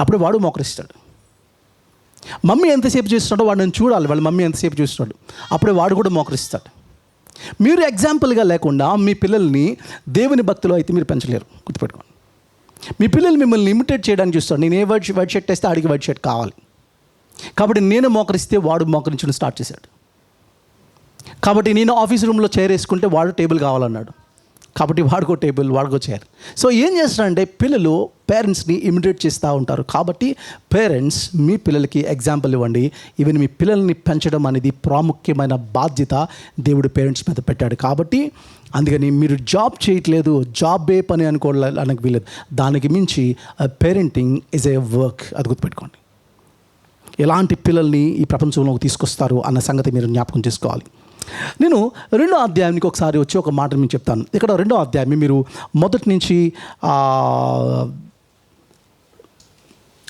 అప్పుడే వాడు మోకరిస్తాడు. మమ్మీ ఎంతసేపు చేస్తున్నాడో వాడు నన్ను చూడాలి, వాళ్ళ మమ్మీ ఎంతసేపు చూస్తున్నాడు, అప్పుడే వాడు కూడా మోకరిస్తాడు. మీరు ఎగ్జాంపుల్గా లేకుండా మీ పిల్లల్ని దేవుని భక్తిలో అయితే మీరు పెంచలేరు, గుర్తుపెట్టుకోండి. మీ పిల్లలు మిమ్మల్ని ఇమిటేట్ చేయడానికి చూస్తాడు. నేను ఏ వైట్ షర్ట్ వేస్తే ఆడికి వైట్ షర్ట్ కావాలి, కాబట్టి నేను మోకరిస్తే వాడు మోకరించడం స్టార్ట్ చేశాడు. కాబట్టి నేను ఆఫీస్ రూమ్లో చైర్ వేసుకుంటే వాడు టేబుల్ కావాలన్నాడు, కాబట్టి వాడుకో టేబుల్, వాడుకో చైర్. సో ఏం చేస్తారంటే పిల్లలు పేరెంట్స్ని ఇమిటేట్ చేస్తూ ఉంటారు. కాబట్టి పేరెంట్స్ మీ పిల్లలకి ఎగ్జాంపుల్ ఇవ్వండి. ఈవెన్ మీ పిల్లల్ని పెంచడం అనేది ప్రాముఖ్యమైన బాధ్యత దేవుడు పేరెంట్స్ మీద పెట్టాడు. కాబట్టి అందుకని మీరు జాబ్ చేయట్లేదు, జాబే పని అనుకోవడానికి వీలేదు. దానికి మించి పేరెంటింగ్ ఈజ్ ఏ వర్క్, అది గుర్తుపెట్టుకోండి. ఎలాంటి పిల్లల్ని ఈ ప్రపంచంలోకి తీసుకొస్తారు అన్న సంగతి మీరు జ్ఞాపకం చేసుకోవాలి. నేను 2వ అధ్యాయానికి ఒకసారి వచ్చి ఒక మాట మీకు చెప్తాను. ఇక్కడ 2వ అధ్యాయం మీరు మొదటి నుంచి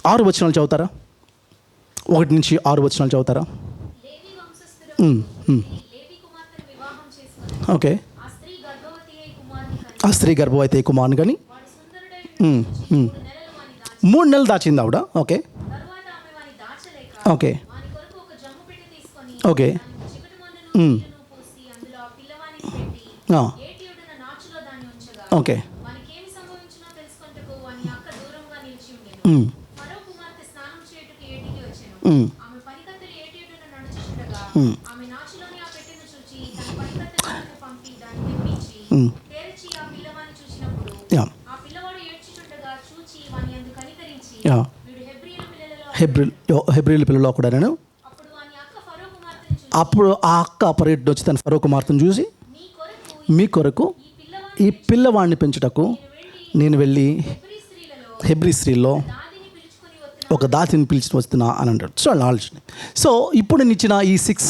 6 వచనాలు చదువుతారా? 1 నుంచి 6 వచనాలు చదువుతారా? ఓకే. ఆ స్త్రీ గర్భవతి అయి కుమారుని కానీ 3 నెలలు దాచింది ఆవిడ. ఓకే ఓకే ఓకే ఓకే హెబ్రీల పిల్లలు కూడా నేను అప్పుడు ఆ అక్క పర్యటన వచ్చి తన ఫరో కుమార్తెను చూసి, మీ కొరకు ఈ పిల్లవాడిని పెంచుటకు నేను వెళ్ళి హెబ్రీ స్త్రీలో ఒక దాసిని పిలిచి వస్తున్నా అని అంటాడు. సో ఆలోచన. సో ఇప్పుడు నేను ఇచ్చిన ఈ 6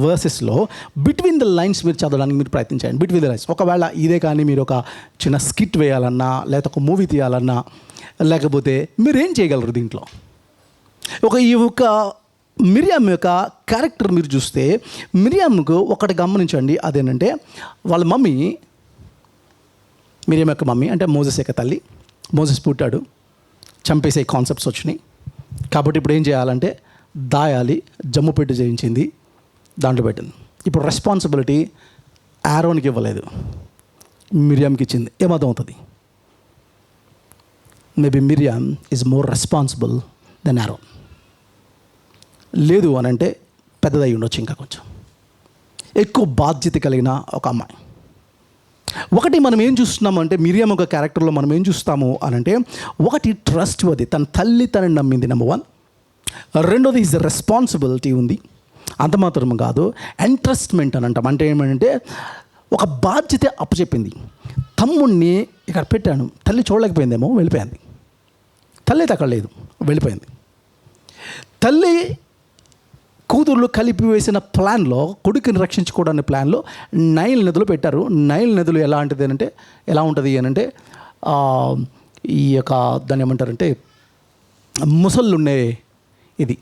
వర్సెస్లో బిట్వీన్ ద లైన్స్ మీరు చదవడానికి మీరు ప్రయత్నించండి. Between the lines. ఒకవేళ ఇదే కానీ మీరు ఒక చిన్న స్కిట్ వేయాలన్నా, లేకపోతే ఒక మూవీ తీయాలన్నా, లేకపోతే మీరేం చేయగలరు దీంట్లో? ఈ మిరియామ్ యొక్క క్యారెక్టర్ మీరు చూస్తే, మిరియామ్కు ఒకటి గమనించండి. అదేంటంటే వాళ్ళ మమ్మీ, మిరియామ్ యొక్క మమ్మీ అంటే మోసెస్ యొక్క తల్లి, మోసెస్ పుట్టాడు. చంపేసే కాన్సెప్ట్స్ వచ్చినాయి. కాబట్టి ఇప్పుడు ఏం చేయాలంటే దాయాలి, జమ్ము పెట్టి చేయించింది, దాంట్లో పెట్టింది. ఇప్పుడు రెస్పాన్సిబిలిటీ ఆరోన్కి ఇవ్వలేదు, మిరియంకి ఇచ్చింది. ఏమర్థం అవుతుంది? Maybe Miriam is more responsible than Aaron. లేదు అని అంటే పెద్దదై ఉండొచ్చు, ఇంకా కొంచెం ఎక్కువ బాధ్యత కలిగిన ఒక అమ్మాయి. ఒకటి మనం ఏం చూస్తున్నామంటే మిరియం ఒక క్యారెక్టర్లో మనం ఏం చూస్తాము అని అంటే, ఒకటి ట్రస్ట్ వర్ది, తన తల్లి తనని నమ్మింది, నెంబర్ 1. రెండోది ఈజ్ రెస్పాన్సిబిలిటీ ఉంది. అంత మాత్రం కాదు, ఎంట్రస్ట్మెంట్ అని అంటాం. అంటే ఏమంటే ఒక బాధ్యత అప్పచెప్పింది. తమ్ముడిని ఇక్కడ పెట్టాను, తల్లి చూడలేకపోయిందేమో, వెళ్ళిపోయింది. తల్లి అయితే అక్కడ లేదు, వెళ్ళిపోయింది. తల్లి కూతుర్లు కలిపి వేసిన ప్లాన్లో, కొడుకుని రక్షించుకోవడానికి ప్లాన్లో నైల్ నదులు పెట్టారు. నైల్ నదులు ఎలాంటిది అంటే, ఎలా ఉంటుంది అని అంటే, ఈ యొక్క దాన్ని ఏమంటారంటే ముసళ్ళు ఉండే ఇది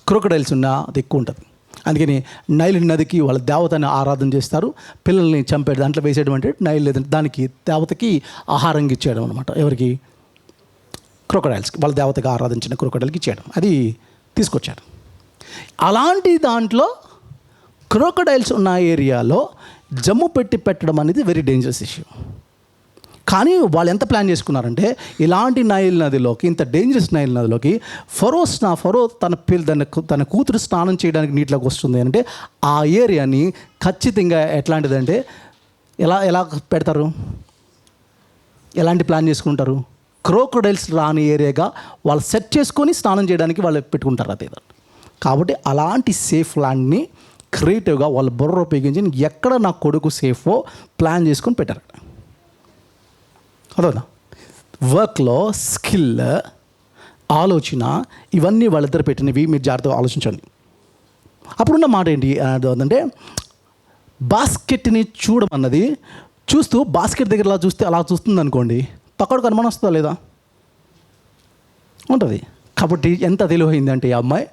క్రోకడైల్స్ ఉన్న అది ఎక్కువ ఉంటుంది. అందుకని నైల్ నదికి వాళ్ళ దేవతని ఆరాధన చేస్తారు. పిల్లల్ని చంపేది దాంట్లో వేసేయడం అంటే నైల్ లేదంటే దానికి దేవతకి ఆహారంగా ఇచ్చేయడం అనమాట. ఎవరికి? క్రోకడైల్స్కి, వాళ్ళ దేవతగా ఆరాధించిన క్రోకడైల్కి ఇచ్చేయడం, అది తీసుకొచ్చారు. అలాంటి దాంట్లో క్రోకడైల్స్ ఉన్న ఏరియాలో జమ్ము పెట్టి పెట్టడం అనేది వెరీ డేంజరస్ ఇష్యూ. కానీ వాళ్ళు ఎంత ప్లాన్ చేసుకున్నారంటే, ఇలాంటి నైల్ నదిలోకి, ఇంత డేంజరస్ నైల్ నదిలోకి ఫరో తన కూతురు స్నానం చేయడానికి నీటిలోకి వస్తుంది అంటే, ఆ ఏరియాని ఖచ్చితంగా ఎట్లాంటిదంటే ఎలా పెడతారు, ఎలాంటి ప్లాన్ చేసుకుంటారు? క్రోకడైల్స్ రాని ఏరియాగా వాళ్ళు సెట్ చేసుకొని స్నానం చేయడానికి వాళ్ళు పెట్టుకుంటారు అదే. కాబట్టి అలాంటి సేఫ్ ల్యాండ్ని క్రియేటివ్గా వాళ్ళు బుర్ర ఉపయోగించి ఎక్కడ నా కొడుకు సేఫో ప్లాన్ చేసుకొని పెట్టారు. అదోనా వర్క్లో స్కిల్, ఆలోచన, ఇవన్నీ వాళ్ళిద్దరు పెట్టినవి. మీరు జాగ్రత్తగా ఆలోచించండి. అప్పుడున్న మాట ఏంటి అంటే, బాస్కెట్ని చూడమన్నది, చూస్తూ బాస్కెట్ దగ్గర అలా చూస్తే అలా చూస్తుంది అనుకోండి, పక్కడికి అనుమానం వస్తుందా లేదా? ఉంటుంది. కాబట్టి ఎంత తెలివైందంటే ఈ అమ్మాయి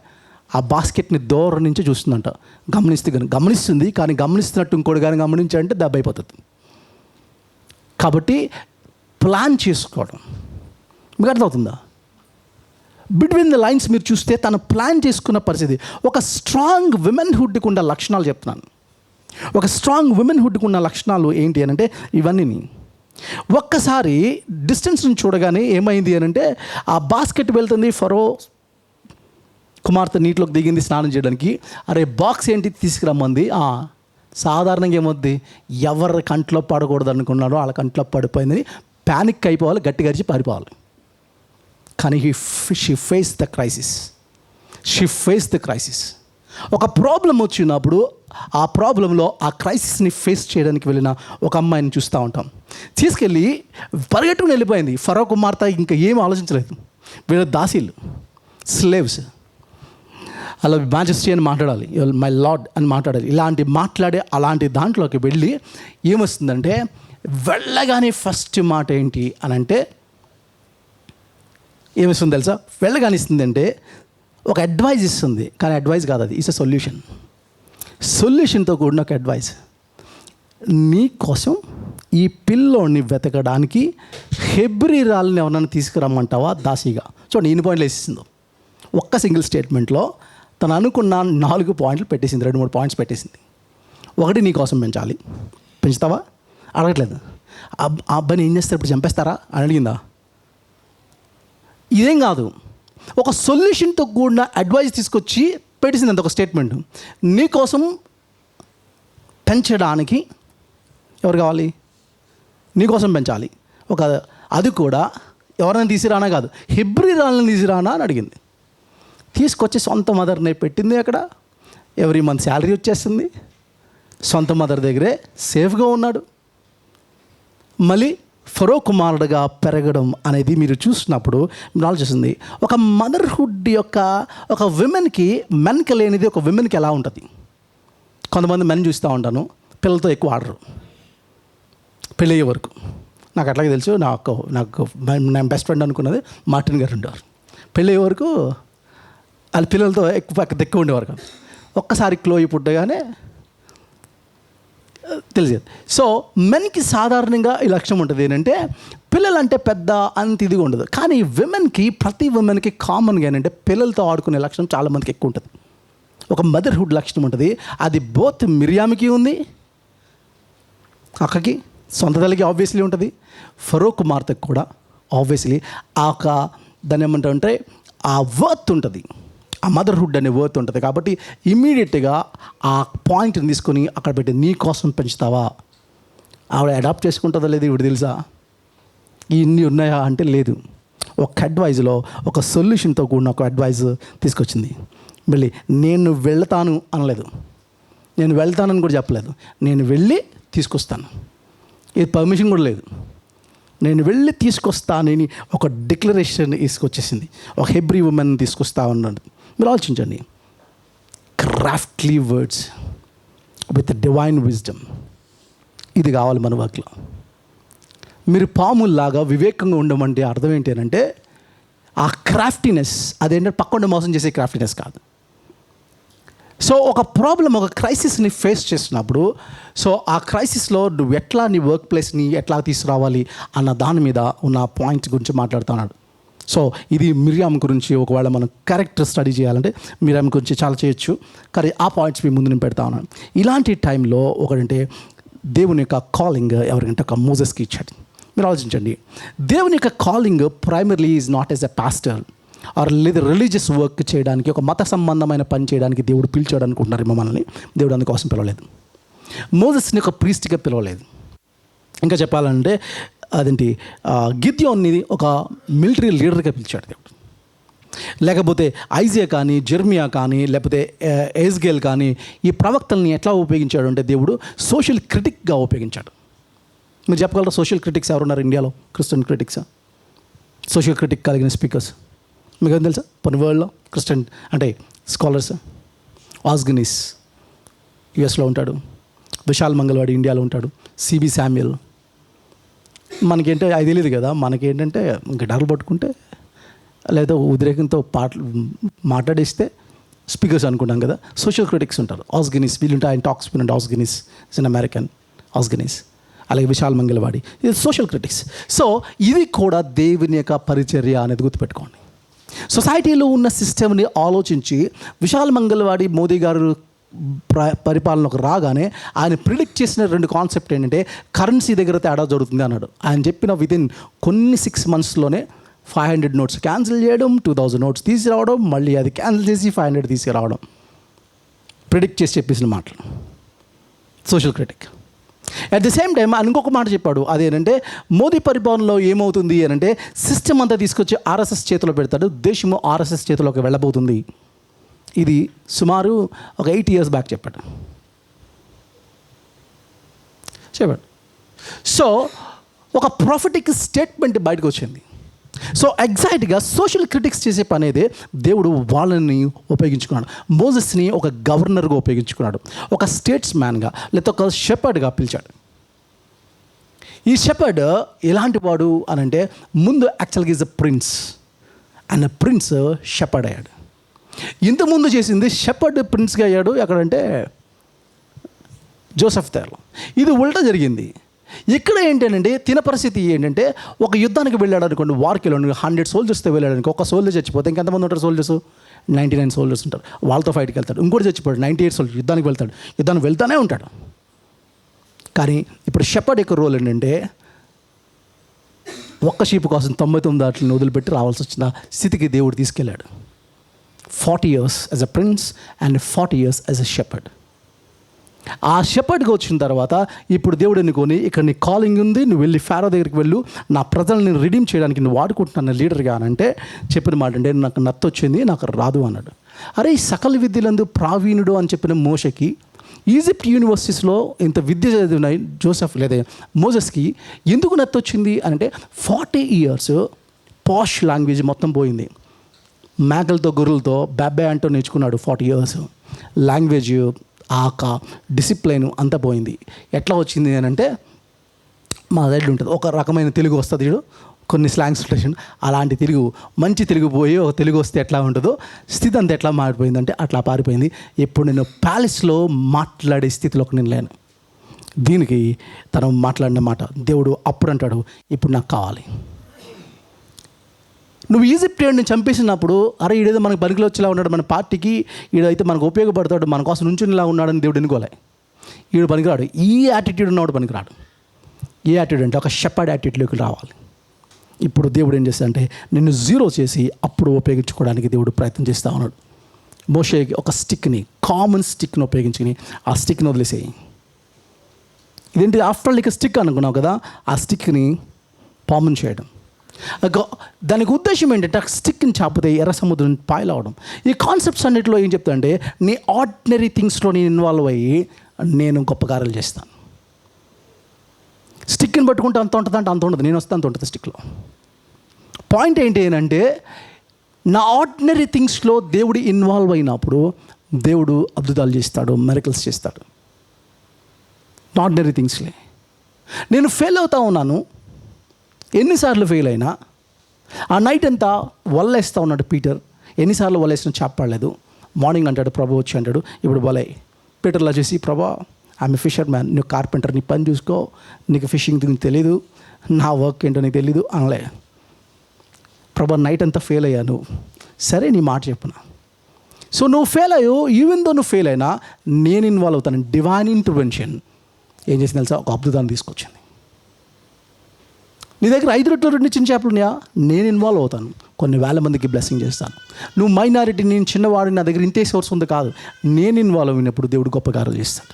ఆ బాస్కెట్ని దూరం నుంచి చూస్తుందంట. గమనిస్తుంది, కానీ గమనిస్తున్నట్టు ఇంకోటి కానీ గమనించాలంటే దెబ్బ అయిపోతుంది. కాబట్టి ప్లాన్ చేసుకోవడం మీకు అర్థమవుతుందా? బిట్వీన్ ద లైన్స్ మీరు చూస్తే తను ప్లాన్ చేసుకున్న పరిస్థితి. ఒక స్ట్రాంగ్ విమెన్హుడ్కి ఉన్న లక్షణాలు చెప్తున్నాను. ఒక స్ట్రాంగ్ విమెన్హుడ్కి ఉన్న లక్షణాలు ఏంటి అని అంటే ఇవన్నీ. ఒక్కసారి డిస్టెన్స్ నుంచి చూడగానే ఏమైంది అని అంటే, ఆ బాస్కెట్ వెళ్తుంది, ఫరో కుమార్తె నీటిలోకి దిగింది స్నానం చేయడానికి. అరే బాక్స్ ఏంటి తీసుకురమ్మంది. సాధారణంగా ఏమవుద్ది, ఎవరి కంట్లో పడకూడదు అనుకున్నారో వాళ్ళ కంట్లో పడిపోయిందని ప్యానిక్ అయిపోవాలి, గట్టిగా అరిచి పారిపోవాలి. కానీ షీ ఫేస్ ద క్రైసిస్. ఒక ప్రాబ్లం వచ్చినప్పుడు ఆ ప్రాబ్లంలో ఆ క్రైసిస్ని ఫేస్ చేయడానికి వెళ్ళిన ఒక అమ్మాయిని చూస్తూ ఉంటాం. తీసుకెళ్ళి పరిగెట్టుకుని వెళ్ళిపోయింది. ఫరో కుమార్తె ఇంకా ఏం ఆలోచించలేదు. వీళ్ళ దాసీలు, స్లేవ్స్. అలా మాజెస్టీ అని మాట్లాడాలి, మై లార్డ్ అని మాట్లాడాలి. ఇలాంటి మాట్లాడే అలాంటి దాంట్లోకి వెళ్ళి ఏమొస్తుందంటే, వెళ్ళగానే ఫస్ట్ మాట ఏంటి అని అంటే ఏమిస్తుంది తెలుసా? వెళ్ళగానే ఇస్తుందంటే ఒక అడ్వైజ్ ఇస్తుంది. కానీ అడ్వైజ్ కాదు, అది ఇట్స్ ఎ సొల్యూషన్తో కూడిన ఒక అడ్వైజ్. నీ కోసం ఈ పిల్లోని వెతకడానికి హెబ్రీ రాళ్ళని ఎవరన్నా తీసుకురమ్మంటావా దాసీగా? చూడండి, ఎన్ని పాయింట్లు వేసేసిందో. ఒక్క సింగిల్ స్టేట్మెంట్లో తను అనుకున్న 4 పాయింట్లు పెట్టేసింది, 2-3 పాయింట్స్ పెట్టేసింది. ఒకటి, నీ కోసం పెంచాలి. పెంచుతావా? అడగట్లేదు. ఆ అబ్బాయిని ఏం చేస్తారు, ఇప్పుడు చంపేస్తారా అని అడిగిందా? ఇదేం కాదు, ఒక సొల్యూషన్తో కూడిన అడ్వైజ్ తీసుకొచ్చి పెట్టేసింది. అంత ఒక స్టేట్మెంట్. నీకోసం పెంచడానికి ఎవరు కావాలి? నీకోసం పెంచాలి. అది కూడా ఎవరైనా తీసిరానా కాదు, హెబ్రీ రాళ్ళని తీసిరానా అని అడిగింది. తీసుకొచ్చి సొంత మదర్ని పెట్టింది. అక్కడ ఎవ్రీ మంత్ శాలరీ వచ్చేస్తుంది, సొంత మదర్ దగ్గరే సేఫ్గా ఉన్నాడు. మళ్ళీ ఫరో కుమారుడుగా పెరగడం అనేది మీరు చూసినప్పుడు మీరు ఆలోచిస్తుంది, ఒక మదర్హుడ్ యొక్క ఒక విమెన్కి, మెన్కి లేనిది ఒక విమెన్కి ఎలా ఉంటుంది? కొంతమంది మెన్ చూస్తూ ఉంటాను, పిల్లలతో ఎక్కువ ఆడరు పెళ్ళి అయ్యే వరకు. నాకు అట్లాగే తెలుసు. నా బెస్ట్ ఫ్రెండ్ అనుకున్నది మార్టిన్ గారు ఉండేవారు. పెళ్ళి అయ్యే వరకు వాళ్ళ పిల్లలతో ఎక్కువ ఉండేవారు కాదు. ఒక్కసారి క్లోయి పుట్టగానే తెలిసేది. సో మెన్కి సాధారణంగా ఈ లక్షణం ఉంటుంది ఏంటంటే పిల్లలంటే పెద్ద అంత ఇదిగా ఉండదు. కానీ విమెన్కి, ప్రతి విమెన్కి కామన్గా ఏంటంటే పిల్లలతో ఆడుకునే లక్షణం చాలామందికి ఎక్కువ ఉంటుంది. ఒక మదర్హుడ్ లక్షణం ఉంటుంది. అది బోత్ మిరియామికి ఉంది, అక్కకి, సొంత తల్లికి ఆబ్వియస్లీ ఉంటుంది, ఫరో కుమార్తెకు కూడా ఆబ్వియస్లీ ఆ ఒక దాన్ని ఏమంటారంటే ఆ వర్త్ ఉంటుంది, ఆ మదర్హుడ్ అనే వర్త్ ఉంటుంది. కాబట్టి ఇమ్మీడియట్గా ఆ పాయింట్ని తీసుకొని అక్కడ పెట్టి నీ కోసం పెంచుతావా, ఆవిడ అడాప్ట్ చేసుకుంటుందా లేదు ఇవి తెలుసా, ఇన్ని ఉన్నాయా అంటే లేదు. ఒక అడ్వైజ్లో ఒక సొల్యూషన్తో కూడిన ఒక అడ్వైజ్ తీసుకొచ్చింది. మళ్ళీ నేను వెళ్తాను అనలేదు, నేను వెళ్తానని కూడా చెప్పలేదు, నేను వెళ్ళి తీసుకొస్తాను. ఇది పర్మిషన్ కూడా లేదు, నేను వెళ్ళి తీసుకొస్తానని ఒక డిక్లరేషన్ తీసుకొచ్చేసింది. ఒక హెబ్రీ ఉమెన్ తీసుకొస్తా ఉన్నాడు. మీరు ఆలోచించండి, క్రాఫ్ట్లీ వర్డ్స్ విత్ డివైన్ విజ్డమ్. ఇది కావాలి మన వర్క్లో. మీరు పాముల్లాగా వివేకంగా ఉండమంటే అర్థం ఏంటి అని అంటే ఆ క్రాఫ్టీనెస్, అదేంటంటే పక్కన మోసం చేసే క్రాఫ్టీనెస్ కాదు. సో ఒక ప్రాబ్లం, ఒక క్రైసిస్ని ఫేస్ చేసినప్పుడు, సో ఆ క్రైసిస్లో నువ్వు ఎట్లా నీ వర్క్ ప్లేస్ని ఎట్లా తీసుకురావాలి అన్న దాని మీద ఉన్న పాయింట్స్ గురించి మాట్లాడుతున్నాడు. సో ఇది మిరియామ్ గురించి ఒకవేళ మనం క్యారెక్టర్ స్టడీ చేయాలంటే మిరియామ్ గురించి చాలా చేయొచ్చు, కానీ ఆ పాయింట్స్ మీ ముందు నేను పెడతా ఉన్నాను. ఇలాంటి టైంలో ఒకటంటే దేవుని యొక్క కాలింగ్ ఎవరికంటే ఒక మోజెస్కి ఇచ్చాడు. మీరు ఆలోచించండి, దేవుని యొక్క calling primarily is not as a pastor or లేదా రిలీజియస్ వర్క్ చేయడానికి, ఒక మత సంబంధమైన పని చేయడానికి దేవుడు పిలిచాడు అనుకుంటున్నారు మనల్ని. దేవుడు అందుకోసం పిలవలేదు. మోజెస్ని ఒక ప్రీస్ట్గా పిలవలేదు. ఇంకా చెప్పాలంటే అదేంటి, గిద్యోన్ని ఒక మిలిటరీ లీడర్గా పిలిచాడు దేవుడు. లేకపోతే ఐజియా కానీ, జెర్మియా కానీ, లేకపోతే ఎజ్గేల్ కానీ, ఈ ప్రవక్తల్ని ఎట్లా ఉపయోగించాడు అంటే దేవుడు సోషల్ క్రిటిక్గా ఉపయోగించాడు. మీరు చెప్పగలరా సోషల్ క్రిటిక్స్ ఎవరున్నారు ఇండియాలో? క్రిస్టియన్ క్రిటిక్స్, సోషల్ క్రిటిక్ కలిగిన స్పీకర్స్ మీకు ఏం తెలుసా? పని వరల్డ్లో క్రిస్టియన్ అంటే స్కాలర్స్. ఆస్గనీస్ యుఎస్లో ఉంటాడు, విశాల్ మంగళవాడి ఇండియాలో ఉంటాడు, సిబి శామ్యుల్. మనకేంటో అది తెలియదు కదా, మనకేంటంటే గిటార్లు పట్టుకుంటే లేదా ఉద్రేకంతో మాట్లాడేస్తే స్పీకర్స్ అనుకుంటాం కదా. సోషల్ క్రిటిక్స్ ఉంటారు, ఆస్గనీస్. వీళ్ళుంటే ఆయన టాక్స్ వినండి, ఆస్గనీస్ ఇస్ అన్ అమెరికన్ ఆస్గనీస్. అలాగే విశాల్ మంగళవాడి, ఇది సోషల్ క్రిటిక్స్. సో ఇది కూడా దేవుని యొక్క పరిచర్య అనేది గుర్తుపెట్టుకోండి. సొసైటీలో ఉన్న సిస్టమ్ని ఆలోచించి విశాల్ మంగళవాడి మోదీ గారు పరిపాలనకు రాగానే ఆయన ప్రిడిక్ట్ చేసిన 2 కాన్సెప్ట్ ఏంటంటే కరెన్సీ దగ్గర తేడా జరుగుతుంది అన్నాడు. ఆయన చెప్పిన వితిన్ కొన్ని 6 monthsలోనే 500 notes క్యాన్సిల్ చేయడం, 2000 notes తీసుకురావడం, మళ్ళీ అది క్యాన్సిల్ చేసి 500 తీసుకురావడం, ప్రిడిక్ట్ చేసి చెప్పేసిన మాటలు. Social critic. At the same time ఇంకొక మాట చెప్పాడు, అదేంటంటే మోదీ పరిపాలనలో ఏమవుతుంది అని అంటే సిస్టమ్ అంతా తీసుకొచ్చి ఆర్ఎస్ఎస్ చేతిలో పెడతాడు, దేశము ఆర్ఎస్ఎస్ చేతిలోకి వెళ్ళబోతుంది. ఇది సుమారు ఒక 8 years బ్యాక్ చెప్పాడు. సో ఒక ప్రాఫిటిక్ స్టేట్మెంట్ బయటకు వచ్చింది. సో ఎగ్జాక్ట్గా సోషల్ క్రిటిక్స్ చేసే పని అయితే దేవుడు వాళ్ళని ఉపయోగించుకున్నాడు. మోజెస్ని ఒక గవర్నర్గా ఉపయోగించుకున్నాడు, ఒక స్టేట్స్ మ్యాన్గా లేకపోతే ఒక షెపర్డ్గా పిలిచాడు. ఈ షెపర్డ్ ఎలాంటి వాడు అని అంటే ముందు యాక్చువల్గా is a prince and a prince shepherd అయ్యాడు. ఇంతకుముందు చేసింది షెపర్డ్ ప్రిన్స్గా అయ్యాడు ఎక్కడంటే జోసెఫ్ తేర్లో. ఇది ఉల్టా జరిగింది. ఇక్కడ ఏంటంటే తిన పరిస్థితి ఏంటంటే ఒక యుద్ధానికి వెళ్ళాడు అనుకోండి, వార్కి వెళ్ళాడు, 100 soldiers వెళ్ళాడు అనుకో, ఒక సోల్జర్ చచ్చిపోతే ఇంకెంతమంది ఉంటారు సోల్జర్స్? 99 soldiers ఉంటారు, వాళ్ళతో ఫైట్కి వెళ్తాడు. ఇంకోటి చచ్చిపోయాడు, 98 soldiers యుద్ధానికి వెళ్తాడు, యుద్ధానికి వెళ్తానే ఉంటాడు. కానీ ఇప్పుడు షెపర్డ్ యొక్క రోల్ ఏంటంటే ఒక్క షీపు కోసం 99 వాటిని వదిలిపెట్టి రావాల్సి వచ్చిన స్థితికి దేవుడు తీసుకెళ్ళాడు. 40 years as a prince and 40 years as a shepherd. ఆ షెపర్డ్గా వచ్చిన తర్వాత ఇప్పుడు దేవుడు ఎన్నుకొని ఇక్కడ నీ కాలింగ్ ఉంది, నువ్వు వెళ్ళి ఫారో దగ్గరికి వెళ్ళు, నా ప్రజల్ని రిడీమ్ చేయడానికి నువ్వు వాడుకుంటున్నాను లీడర్గా అని అంటే చెప్పిన మాట అంటే నాకు నత్త వచ్చింది, నాకు రాదు అన్నాడు. అరే ఈ సకల విద్యలందు ప్రావీణుడు అని చెప్పిన మోషకి ఈజిప్ట్ యూనివర్సిటీస్లో ఇంత విద్య చదివిన జోసెఫ్ లేదా మోజెస్కి ఎందుకు నత్త వచ్చింది అని అంటే 40 years పాష్ లాంగ్వేజ్ మొత్తం పోయింది. మేకలతో గొర్రెలతో బ్యాబ్బే అంటూ నేర్చుకున్నాడు 40 years. లాంగ్వేజ్ ఆక డిసిప్లైన్ అంతా పోయింది. ఎట్లా వచ్చింది అని అంటే మా దగ్గర ఉంటుంది ఒక రకమైన తెలుగు వస్తుంది, కొన్ని స్లాంగ్స్ ఉంటాయి, అలాంటి తెలుగు మంచి తెలుగు పోయి ఒక తెలుగు వస్తే ఎట్లా ఉంటుందో స్థితి అంతా ఎట్లా మారిపోయిందంటే అట్లా పారిపోయింది. ఇప్పుడు నేను ప్యాలెస్లో మాట్లాడే స్థితిలోకి నేను లేను. దీనికి తను మాట్లాడిన మాట, దేవుడు అప్పుడు అంటాడు, ఇప్పుడు నాకు కావాలి. నువ్వు ఈజిప్టియన్ని చంపేసినప్పుడు, అరే ఈడేదో మనకు పనికిలో వచ్చేలా ఉన్నాడు, మన పార్టీకి ఈడైతే మనకు ఉపయోగపడతాడు, మన కోసం నుంచునిలా ఉన్నాడని దేవుడు ఎన్నుకోలే. ఈడు పనికిరాడు, ఈ యాటిట్యూడ్ ఉన్నవాడు పనికిరాడు. ఏ యాటిట్యూడ్ అంటే ఒక షెపర్డ్ యాటిట్యూడ్లోకి రావాలి. ఇప్పుడు దేవుడు ఏం చేస్తాడంటే నిన్ను జీరో చేసి అప్పుడు ఉపయోగించుకోవడానికి దేవుడు ప్రయత్నం చేస్తూ ఉన్నాడు. మోషేకి ఒక స్టిక్ని, కామన్ స్టిక్ని ఉపయోగించుకుని ఆ స్టిక్ని వదిలేసేయి. ఇదేంటి ఆఫ్టర్ ఆల్ ఇక స్టిక్ అనుకున్నావు కదా, ఆ స్టిక్ని పాముని చేయడం. దానికి ఉద్దేశం ఏంటంటే ఆ స్టిక్ని చాపితే ఎర్ర సముద్రం పాయలవడం. ఈ కాన్సెప్ట్స్ అన్నింటిలో ఏం చెప్తానంటే నీ ఆర్డినరీ థింగ్స్లో నేను ఇన్వాల్వ్ అయ్యి నేను గొప్ప కార్యాలు చేస్తాను. స్టిక్ని పట్టుకుంటే అంత ఉంటుంది అంటే అంత ఉండదు, నేను వస్తే అంత ఉంటుంది స్టిక్లో. పాయింట్ ఏంటి అంటే నా ఆర్డినరీ థింగ్స్లో దేవుడు ఇన్వాల్వ్ అయినప్పుడు దేవుడు అద్భుతాలు చేస్తాడు, మిరకల్స్ చేస్తాడు. ఆర్డినరీ థింగ్స్లే. నేను ఫెయిల్ అవుతా ఉన్నాను, ఎన్నిసార్లు ఫెయిల్ అయినా. ఆ నైట్ అంతా వల్లేస్తూ ఉన్నాడు పీటర్, ఎన్నిసార్లు వల్లేసిన చేపడలేదు. మార్నింగ్ అంటాడు ప్రభు వచ్చి అంటాడు, ఇప్పుడు వలే. పీటర్లా చేసి, ప్రభా ఐఎమ్ ఏ ఫిషర్ మ్యాన్, నువ్వు కార్పెంటర్, నీ పని చూసుకో, నీకు ఫిషింగ్ గురించి తెలీదు, నా వర్క్ ఏంటో నీకు తెలీదు అనలే. ప్రభా నైట్ అంతా ఫెయిల్ అయ్యాను, సరే నీ మాట చెప్పున. సో నువ్వు ఫెయిల్ అయ్యో, ఈవెన్ దో నువ్వు ఫెయిల్ అయినా నేను ఇన్వాల్వ్ అవుతాను. డివైన్ ఇంటర్వెన్షన్ ఏం చేసింది తెలుసా, ఒక అద్భుతాన్ని తీసుకొచ్చింది. నీ దగ్గర 5 రొట్టెలు 2 చిన్న చేపలు ఉన్నాయా, నేను ఇన్వాల్వ్ అవుతాను, కొన్ని వేల మందికి బ్లెస్సింగ్ చేస్తాను. నువ్వు మైనారిటీ, నేను చిన్నవాడు, నా దగ్గర ఇంతే సోర్స్ ఉంది కాదు, నేను ఇన్వాల్వ్ అయినప్పుడు దేవుడు గొప్ప కార్యాలు చేస్తాడు.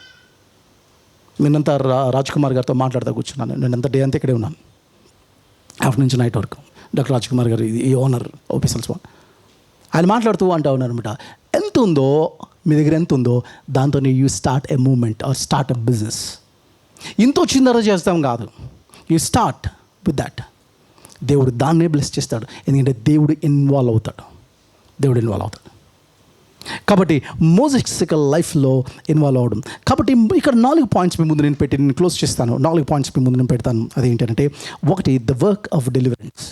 నేనంతా రాజ్ కుమార్ గారితో మాట్లాడుతూ కూర్చున్నాను. నేనంతా డే అంతా ఇక్కడే ఉన్నాను, ఆఫ్టర్ నుంచి నైట్ వరకు. డాక్టర్ రాజ్ కుమార్ గారు ఈ ఓనర్ ఓపీసల్స్ ఆయన మాట్లాడుతూ అంటూ ఉన్నారనమాట, ఎంత ఉందో మీ దగ్గర, ఎంత ఉందో దాంతో you start a movement or start a business. ఇంత వచ్చిందరో చేస్తాం కాదు, యూ స్టార్ట్ విత్ దాట్. దేవుడు దాన్నే బ్లెస్ చేస్తాడు, ఎందుకంటే దేవుడు ఇన్వాల్వ్ అవుతాడు. కాబట్టి మోసెస్టికల్ లైఫ్లో ఇన్వాల్వ్ అవ్వడం. కాబట్టి ఇక్కడ 4 పాయింట్స్ మీ ముందు నేను పెట్టి నేను క్లోజ్ చేస్తాను. 4 పాయింట్స్ మీ ముందు నేను పెడతాను. అదేంటంటే, 1 the work of deliverance.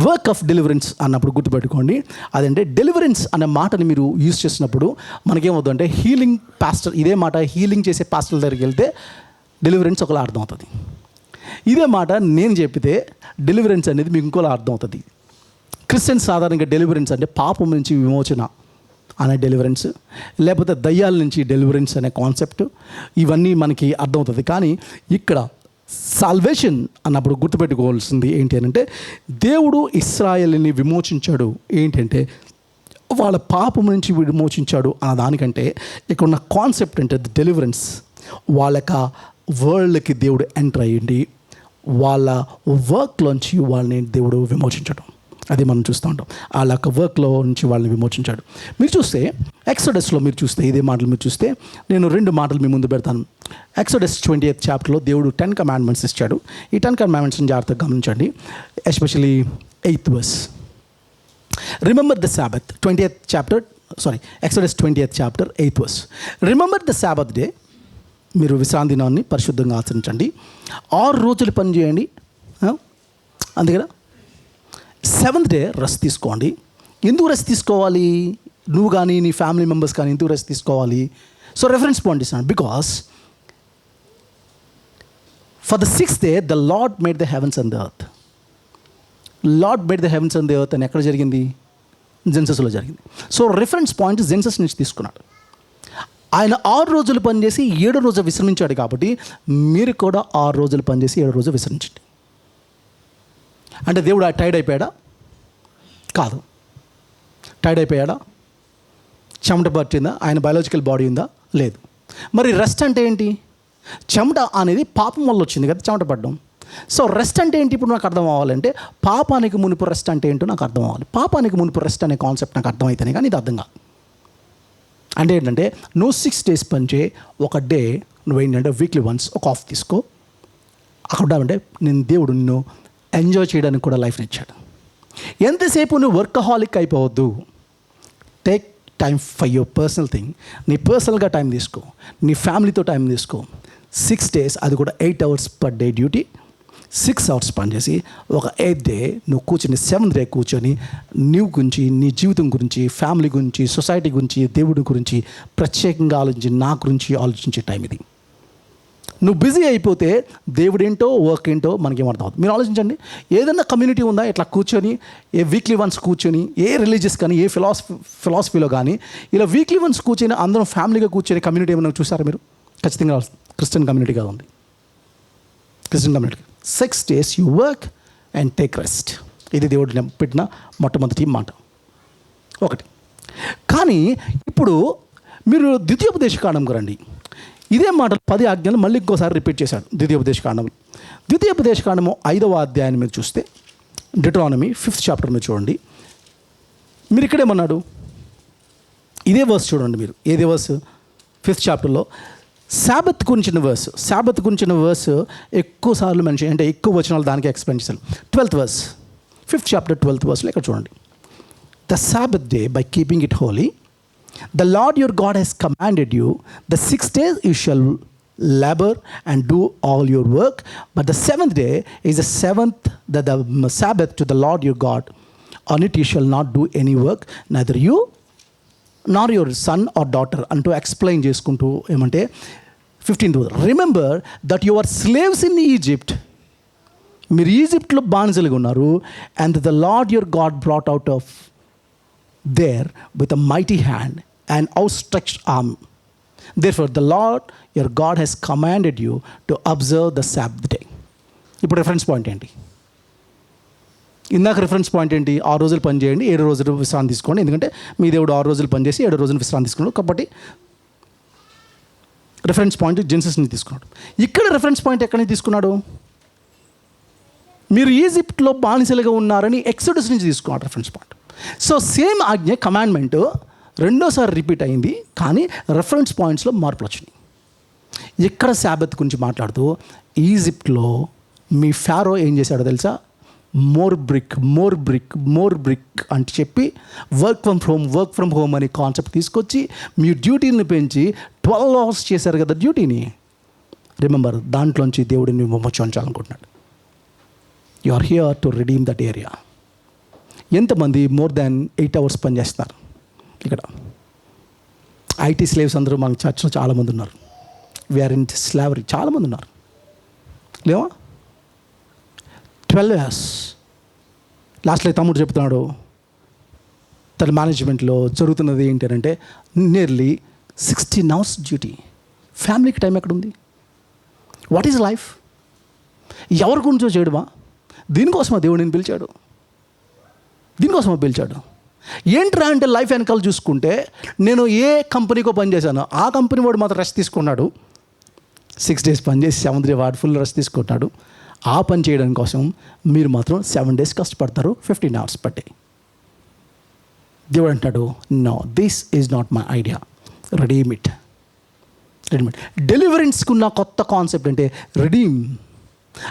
Work of deliverance అన్నప్పుడు గుర్తుపెట్టుకోండి, అదంటే డెలివరెన్స్ అనే మాటని మీరు యూజ్ చేసినప్పుడు మనకేమవుతుందంటే హీలింగ్ పాస్టర్, ఇదే మాట హీలింగ్ చేసే పాస్టర్ దగ్గరికి వెళ్తే డెలివరెన్స్ ఒకలా అర్థం అవుతుంది. ఇదే మాట నేను చెప్పితే డెలివరెన్స్ అనేది మీకు ఇంకోలా అర్థం అవుతుంది. క్రిస్టియన్స్ సాధారణంగా డెలివరెన్స్ అంటే పాపం నుంచి విమోచన అనే డెలివరెన్స్, లేకపోతే దయ్యాల నుంచి డెలివరెన్స్ అనే కాన్సెప్ట్, ఇవన్నీ మనకి అర్థమవుతుంది. కానీ ఇక్కడ సాల్వేషన్ అన్నప్పుడు గుర్తుపెట్టుకోవాల్సింది ఏంటి అని అంటే, దేవుడు ఇశ్రాయేలుని విమోచించాడు. ఏంటంటే వాళ్ళ పాపం నుంచి విమోచించాడు అన్న దానికంటే ఇక్కడ ఉన్న కాన్సెప్ట్ అంటే డెలివరెన్స్. వాళ్ళ వరల్డ్కి దేవుడు ఎంటర్ అయ్యింది, వాళ్ళ వర్క్లోంచి వాళ్ళని దేవుడు విమోచించడం. అది మనం చూస్తూ ఉంటాం. వాళ్ళ యొక్క వర్క్లో నుంచి వాళ్ళని విమోచించాడు. మీరు చూస్తే ఎక్సోడస్లో మీరు చూస్తే ఇదే మాటలు మీరు చూస్తే, నేను 2 మాటలు మీ ముందు పెడతాను. ఎక్సోడస్ 20th చాప్టర్లో దేవుడు 10 కమాండ్మెంట్స్ ఇచ్చాడు. ఈ 10 కమాండ్మెంట్స్ని జాగ్రత్తగా గమనించండి, especially 8th verse. Remember the Sabbath, exodus 20th chapter 8th verse. Remember the Sabbath day, మీరు విశ్రాంతి దినాన్ని పరిశుద్ధంగా ఆచరించండి. 6 రోజులు పని చేయండి, అంతే కదా. 7th day రెస్ట్ తీసుకోండి. ఎందుకు రెస్ట్ తీసుకోవాలి? నువ్వు కానీ నీ ఫ్యామిలీ మెంబర్స్ కానీ ఎందుకు రెస్ట్ తీసుకోవాలి? సో రెఫరెన్స్ పాయింట్ ఇస్తాను. Because for the 6th day the Lord made the heavens and the earth. Lord made the heavens and the earth అని ఎక్కడ జరిగింది? జెన్సస్లో జరిగింది. సో రిఫరెన్స్ పాయింట్ జెన్సస్ నుంచి తీసుకున్నాడు. ఆయన 6 రోజులు పనిచేసి 7వ రోజు విశ్రమించాడు. కాబట్టి మీరు కూడా 6 రోజులు పనిచేసి 7వ రోజు విశ్రమించండి. అంటే దేవుడు టైర్డ్ అయిపోయాడా? కాదు. టైర్డ్ అయిపోయాడా? చెమట పట్టిందా? ఆయన బయాలజికల్ బాడీ ఉందా? లేదు. మరి రెస్ట్ అంటే ఏంటి? చెమట అనేది పాపం వల్ల వచ్చింది కదా, చెమట పడడం. సో రెస్ట్ అంటే ఏంటి? ఇప్పుడు నాకు అర్థం అవ్వాలంటే పాపానికి మునుపు రెస్ట్ అంటే ఏంటో నాకు అర్థం అవ్వాలి. పాపానికి మునుపు రెస్ట్ అనే కాన్సెప్ట్ నాకు అర్థమైతేనే కానీ ఇది అర్థం కాదు. అంటే ఏంటంటే నువ్వు 6 days పని చేయి, ఒక డే నువ్వేంటంటే వీక్లీ వన్స్ ఒక ఆఫ్ తీసుకో. అక్కడ అంటే నేను దేవుడు నిన్ను ఎంజాయ్ చేయడానికి కూడా లైఫ్ని ఇచ్చాడు. ఎంతసేపు నువ్వు వర్కహాలిక్ అయిపోవద్దు. Take time for your personal thing. నీ పర్సనల్గా టైం తీసుకో, నీ ఫ్యామిలీతో టైం తీసుకో. 6 days, అది కూడా 8 hours per day duty. 6 hours పనిచేసి ఒక 8th day నువ్వు కూర్చొని 7th day కూర్చొని నీవు గురించి, నీ జీవితం గురించి, ఫ్యామిలీ గురించి, సొసైటీ గురించి, దేవుడి గురించి ప్రత్యేకంగా ఆలోచించి, నా గురించి ఆలోచించే టైం ఇది. నువ్వు బిజీ అయిపోతే దేవుడు ఏంటో వర్క్ ఏంటో మనకేం అర్థం అవుతుంది. మీరు ఆలోచించండి, ఏదైనా కమ్యూనిటీ ఉందా ఇట్లా కూర్చొని వీక్లీ వన్స్ కూర్చొని రిలీజియస్ కానీ ఫిలాసఫీలో కానీ ఇలా వీక్లీ వన్స్ కూర్చొని అందరం ఫ్యామిలీగా కూర్చొని కమ్యూనిటీ ఏమైనా చూసారా మీరు? ఖచ్చితంగా క్రిస్టియన్ కమ్యూనిటీగా ఉంది. Christian community 6 days you work and take rest. ఇది దేవుడు పెట్టిన మొట్టమొదటి మాట ఒకటి. కానీ ఇప్పుడు మీరు ద్వితీయోపదేశకాండంకు రండి. ఇదే మాట 10 ఆజ్ఞలు మళ్ళీ ఇంకోసారి రిపీట్ చేశాడు ద్వితీయోపదేశకాండం. ద్వితీయోపదేశకాండము 5వ అధ్యాయాన్ని మీరు చూస్తే డిట్రానమీ 5th chapter మీరు చూడండి. మీరు ఇక్కడేమన్నాడు, ఇదే వర్స్ చూడండి మీరు. ఏదే వర్స్? 5th chapter శాబత్ గురించిన వర్స్ ఎక్కువసార్లు మెన్షన్, అంటే ఎక్కువ వచనాలు దానికి ఎక్స్ప్లెయిన్ చేశారు. 12th verse 5th chapter 12th verse ఇక్కడ చూడండి. The Sabbath day by keeping it Holi, the Lord your God has commanded you, the 6 days you shall labor and do all your work, but the 7th day is the Sabbath to the Lord your God. On it you shall not do any work, neither you nor your son or daughter. అంటూ explain చేసుకుంటూ ఏమంటే 15th verse, remember that you are slaves in Egypt. మీరు ఈజిప్ట్లో బానిసలుగా ఉన్నారు. And the Lord your God brought out of there with a mighty hand and outstretched arm. Therefore the Lord your God has commanded you to observe the Sabbath day. ఇప్పుడు reference point ఏంటి? ఇందాక reference point ఏంటి? 6 రోజులు పని చేయండి, 7 రోజులు విశ్రాంతి తీసుకోండి. ఎందుకంటే మీ దేవుడు 6 రోజులు పని చేసి 7 రోజులు విశ్రాంతి తీసుకున్నాడు. కాబట్టి రిఫరెన్స్ పాయింట్ జెన్సిస్ నుంచి తీసుకున్నాడు. ఇక్కడ రిఫరెన్స్ పాయింట్ ఎక్కడి నుంచి తీసుకున్నాడు? మీరు ఈజిప్ట్లో బానిసలుగా ఉన్నారని ఎక్సోడస్ నుంచి తీసుకున్నాడు రిఫరెన్స్ పాయింట్. సో సేమ్ ఆజ్ఞ, కమాండ్మెంట్ రెండోసారి రిపీట్ అయింది, కానీ రెఫరెన్స్ పాయింట్స్లో మార్పులు వచ్చినాయి. ఇక్కడ శాబత్ గురించి మాట్లాడుతూ ఈజిప్ట్లో మీ ఫారో ఏం చేశాడో తెలుసా? మోర్ బ్రిక్ అని చెప్పి వర్క్ ఫ్రమ్ హోమ్ అనే కాన్సెప్ట్ తీసుకొచ్చి మీ డ్యూటీని పెంచి 12 hours చేశారు కదా డ్యూటీని. రిమెంబర్, దాంట్లోంచి దేవుడిని విమోచించాలనుకుంటున్నాడు. You are here to redeem that area. ఎంతమంది more than 8 hours పని చేస్తున్నారు? ఇక్కడ ఐటీ స్లేవ్స్ అందరూ మన చర్చ్లో చాలామంది ఉన్నారు. వీఆర్ ఇన్ స్లావరీ, చాలామంది ఉన్నారు లేవా? 12 hours. లాస్ట్లో తమ్ముడు చెప్తున్నాడు తన మేనేజ్మెంట్లో జరుగుతున్నది ఏంటి అంటే నియర్లీ 16 hours డ్యూటీ. ఫ్యామిలీకి టైం ఎక్కడుంది? What is life? ఎవరి గురించో చేయడమా? దీనికోసమా దేవుడిని పిలిచాడు? ఏంట్రా అంటే లైఫ్ వెనకాల చూసుకుంటే నేను ఏ కంపెనీకో పనిచేశాను, ఆ కంపెనీ వాడు మాత్రం రెస్ట్ తీసుకున్నాడు. 6 days పని చేసి 7th day వాడు ఫుల్ రెస్ట్ తీసుకుంటాడు. ఆ పని చేయడం కోసం మీరు మాత్రం 7 days కష్టపడతారు, 15 hours పట్టే. దేవుడు అంటాడు, no, this is not my idea, redeem it. డెలివరెన్స్కున్న కొత్త కాన్సెప్ట్ అంటే రెడీమ్.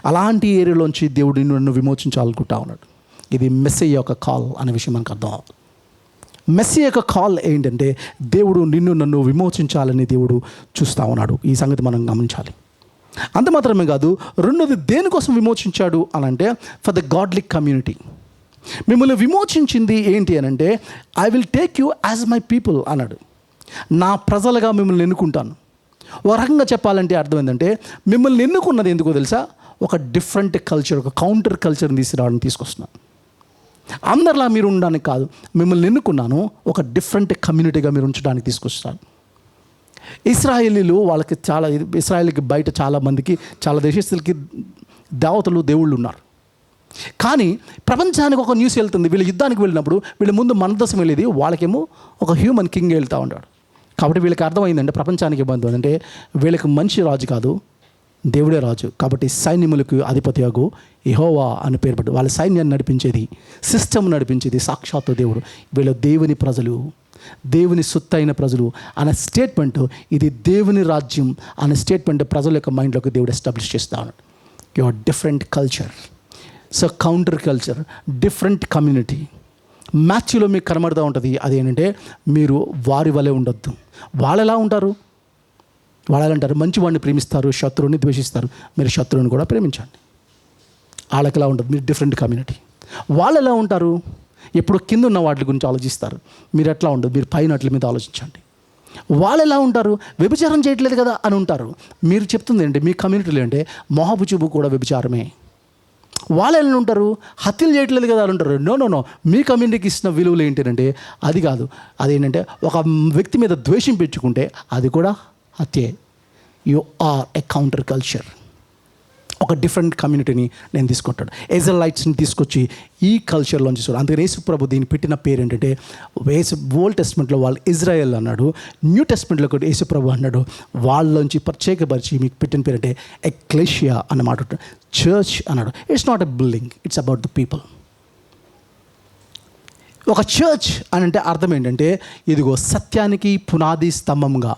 అలాంటి ఏరియాలోంచి దేవుడు నన్ను విమోచించాలనుకుంటా ఉన్నాడు. ఇది మెస్సయ్య యొక్క కాల్ అనే విషయం మనకు అర్థం అవ్వాలి. మెస్సయ్య యొక్క కాల్ ఏంటంటే దేవుడు నన్ను విమోచించాలని దేవుడు చూస్తూ ఉన్నాడు. ఈ సంగతి మనం గమనించాలి. అంత మాత్రమే కాదు, రెండోది దేనికోసం విమోచించాడు అని అంటే ఫర్ ద గాడ్లీ కమ్యూనిటీ. మిమ్మల్ని విమోచించింది ఏంటి అని అంటే I will take you as my people అన్నాడు. నా ప్రజలుగా మిమ్మల్ని ఎన్నుకుంటాను. ఒక రకంగా చెప్పాలంటే అర్థం ఏంటంటే మిమ్మల్ని ఎన్నుకున్నది ఎందుకో తెలుసా? ఒక డిఫరెంట్ కల్చర్, ఒక కౌంటర్ కల్చర్ని తీసుకొస్తున్నాను. అందరిలా మీరు ఉండడానికి కాదు, మిమ్మల్ని ఎన్నుకున్నాను ఒక డిఫరెంట్ కమ్యూనిటీగా మీరు ఉంచడానికి తీసుకొస్తాను. ఇశ్రాయేలీలు వాళ్ళకి ఇశ్రాయేల్కి బయట చాలామందికి, చాలా దేశస్తులకి దేవతలు, దేవుళ్ళు ఉన్నారు. కానీ ప్రపంచానికి ఒక న్యూస్ వెళ్తుంది, వీళ్ళు యుద్ధానికి వెళ్ళినప్పుడు వీళ్ళ ముందు మనదశం వెళ్ళేది, వాళ్ళకేమో ఒక హ్యూమన్ కింగ్ వెళ్తూ ఉంటాడు. కాబట్టి వీళ్ళకి అర్థమైందంటే ప్రపంచానికి ఇబ్బంది అంటే వీళ్ళకి మనిషి రాజు కాదు, దేవుడే రాజు. కాబట్టి సైన్యములకు అధిపతియాగు యెహోవా అని పేరు పెట్టు. వాళ్ళ సైన్యాన్ని నడిపించేది, సిస్టమ్ నడిపించేది సాక్షాత్తు దేవుడు. వీళ్ళ దేవుని ప్రజలు, దేవుని సొత్తైన ప్రజలు అనే స్టేట్మెంట్, ఇది దేవుని రాజ్యం అనే స్టేట్మెంట్ ప్రజల యొక్క మైండ్లోకి దేవుడు ఎస్టాబ్లిష్ చేస్తా ఉన్నాడు. Your different culture, so counter culture, different community. మ్యాచ్లో మీకు కనబడుతూ ఉంటుంది. అదేంటంటే మీరు వారి వలె ఉండొద్దు. వాళ్ళు ఎలా ఉంటారు? వాళ్ళు ఎలా అంటారు? మంచి వాడిని ప్రేమిస్తారు, శత్రువుని ద్వేషిస్తారు. మీరు శత్రువుని కూడా ప్రేమించండి. వాళ్ళకి ఎలా ఉంటుంది? మీరు డిఫరెంట్ కమ్యూనిటీ. వాళ్ళు ఎలా ఉంటారు? ఎప్పుడు కింద ఉన్న వాటి గురించి ఆలోచిస్తారు. మీరు ఎట్లా ఉండదు, మీరు పైన వాటి మీద ఆలోచించండి. వాళ్ళు ఎలా ఉంటారు? వ్యభిచారం చేయట్లేదు కదా అని ఉంటారు. మీరు చెప్తుంది ఏంటి? మీ కమ్యూనిటీలో అంటే మొహబు చూపు కూడా వ్యభిచారమే. వాళ్ళు ఎలా ఉంటారు? హత్యలు చేయట్లేదు కదా అని ఉంటారు. నో, మీ కమ్యూనిటీకి ఇచ్చిన విలువలు ఏంటంటే అది కాదు. అదేంటంటే ఒక వ్యక్తి మీద ద్వేషం పెంచుకుంటే అది కూడా హత్యే. You are a counter culture. ఒక డిఫరెంట్ కమ్యూనిటీని నేను తీసుకుంటాడు. ఇజ్రాయెలైట్స్ని తీసుకొచ్చి ఈ కల్చర్లోంచి చూడాలి. అందుకని యేసు ప్రభు దీన్ని పెట్టిన పేరు ఏంటంటే, ఓల్డ్ టెస్ట్మెంట్లో వాళ్ళు ఇజ్రాయెల్ అన్నాడు, న్యూ టెస్ట్మెంట్లో కూడా యేసు ప్రభు అన్నాడు. వాళ్ళలోంచి ప్రత్యేకపరిచి మీకు పెట్టిన పేరు అంటే ఎక్లెషియా అన్నమాట. చర్చ్ అన్నాడు. It's not a building, it's about the people. ఒక చర్చ్ అని అంటే అర్థం ఏంటంటే, ఇదిగో సత్యానికి పునాది స్తంభంగా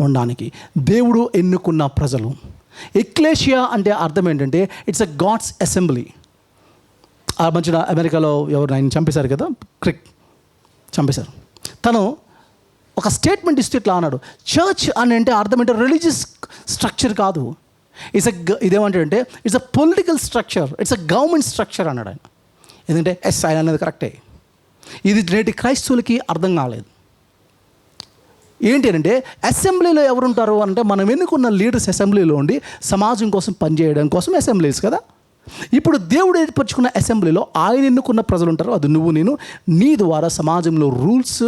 ఉండడానికి దేవుడు ఎన్నుకున్న ప్రజలు. ఎక్లేషియా అంటే అర్థం ఏంటంటే ఇట్స్ అ గాడ్స్ అసెంబ్లీ. ఆ మధ్యన అమెరికాలో ఎవరు ఆయన చంపేశారు కదా, క్రిక్ చంపేశారు. తను ఒక స్టేట్మెంట్ ఇస్తే ఇట్లా అన్నాడు, చర్చ్ అని అంటే అర్థం ఏంటంటే రిలీజియస్ స్ట్రక్చర్ కాదు. ఇదేమంటాడంటే it's a political structure, it's a government structure అన్నాడు ఆయన. ఎందుకంటే ఆయన అనేది కరెక్టే. ఇది నేటి క్రైస్తవులకి అర్థం కాలేదు. ఏంటి అంటే అసెంబ్లీలో ఎవరుంటారు అంటే మనం ఎన్నుకున్న లీడర్స్ అసెంబ్లీలో ఉండి సమాజం కోసం పనిచేయడం కోసం అసెంబ్లీస్ కదా. ఇప్పుడు దేవుడు ఏర్పరచుకున్న అసెంబ్లీలో ఆయన ఎన్నుకున్న ప్రజలు ఉంటారు. అది నువ్వు నేను. నీ ద్వారా సమాజంలో రూల్స్,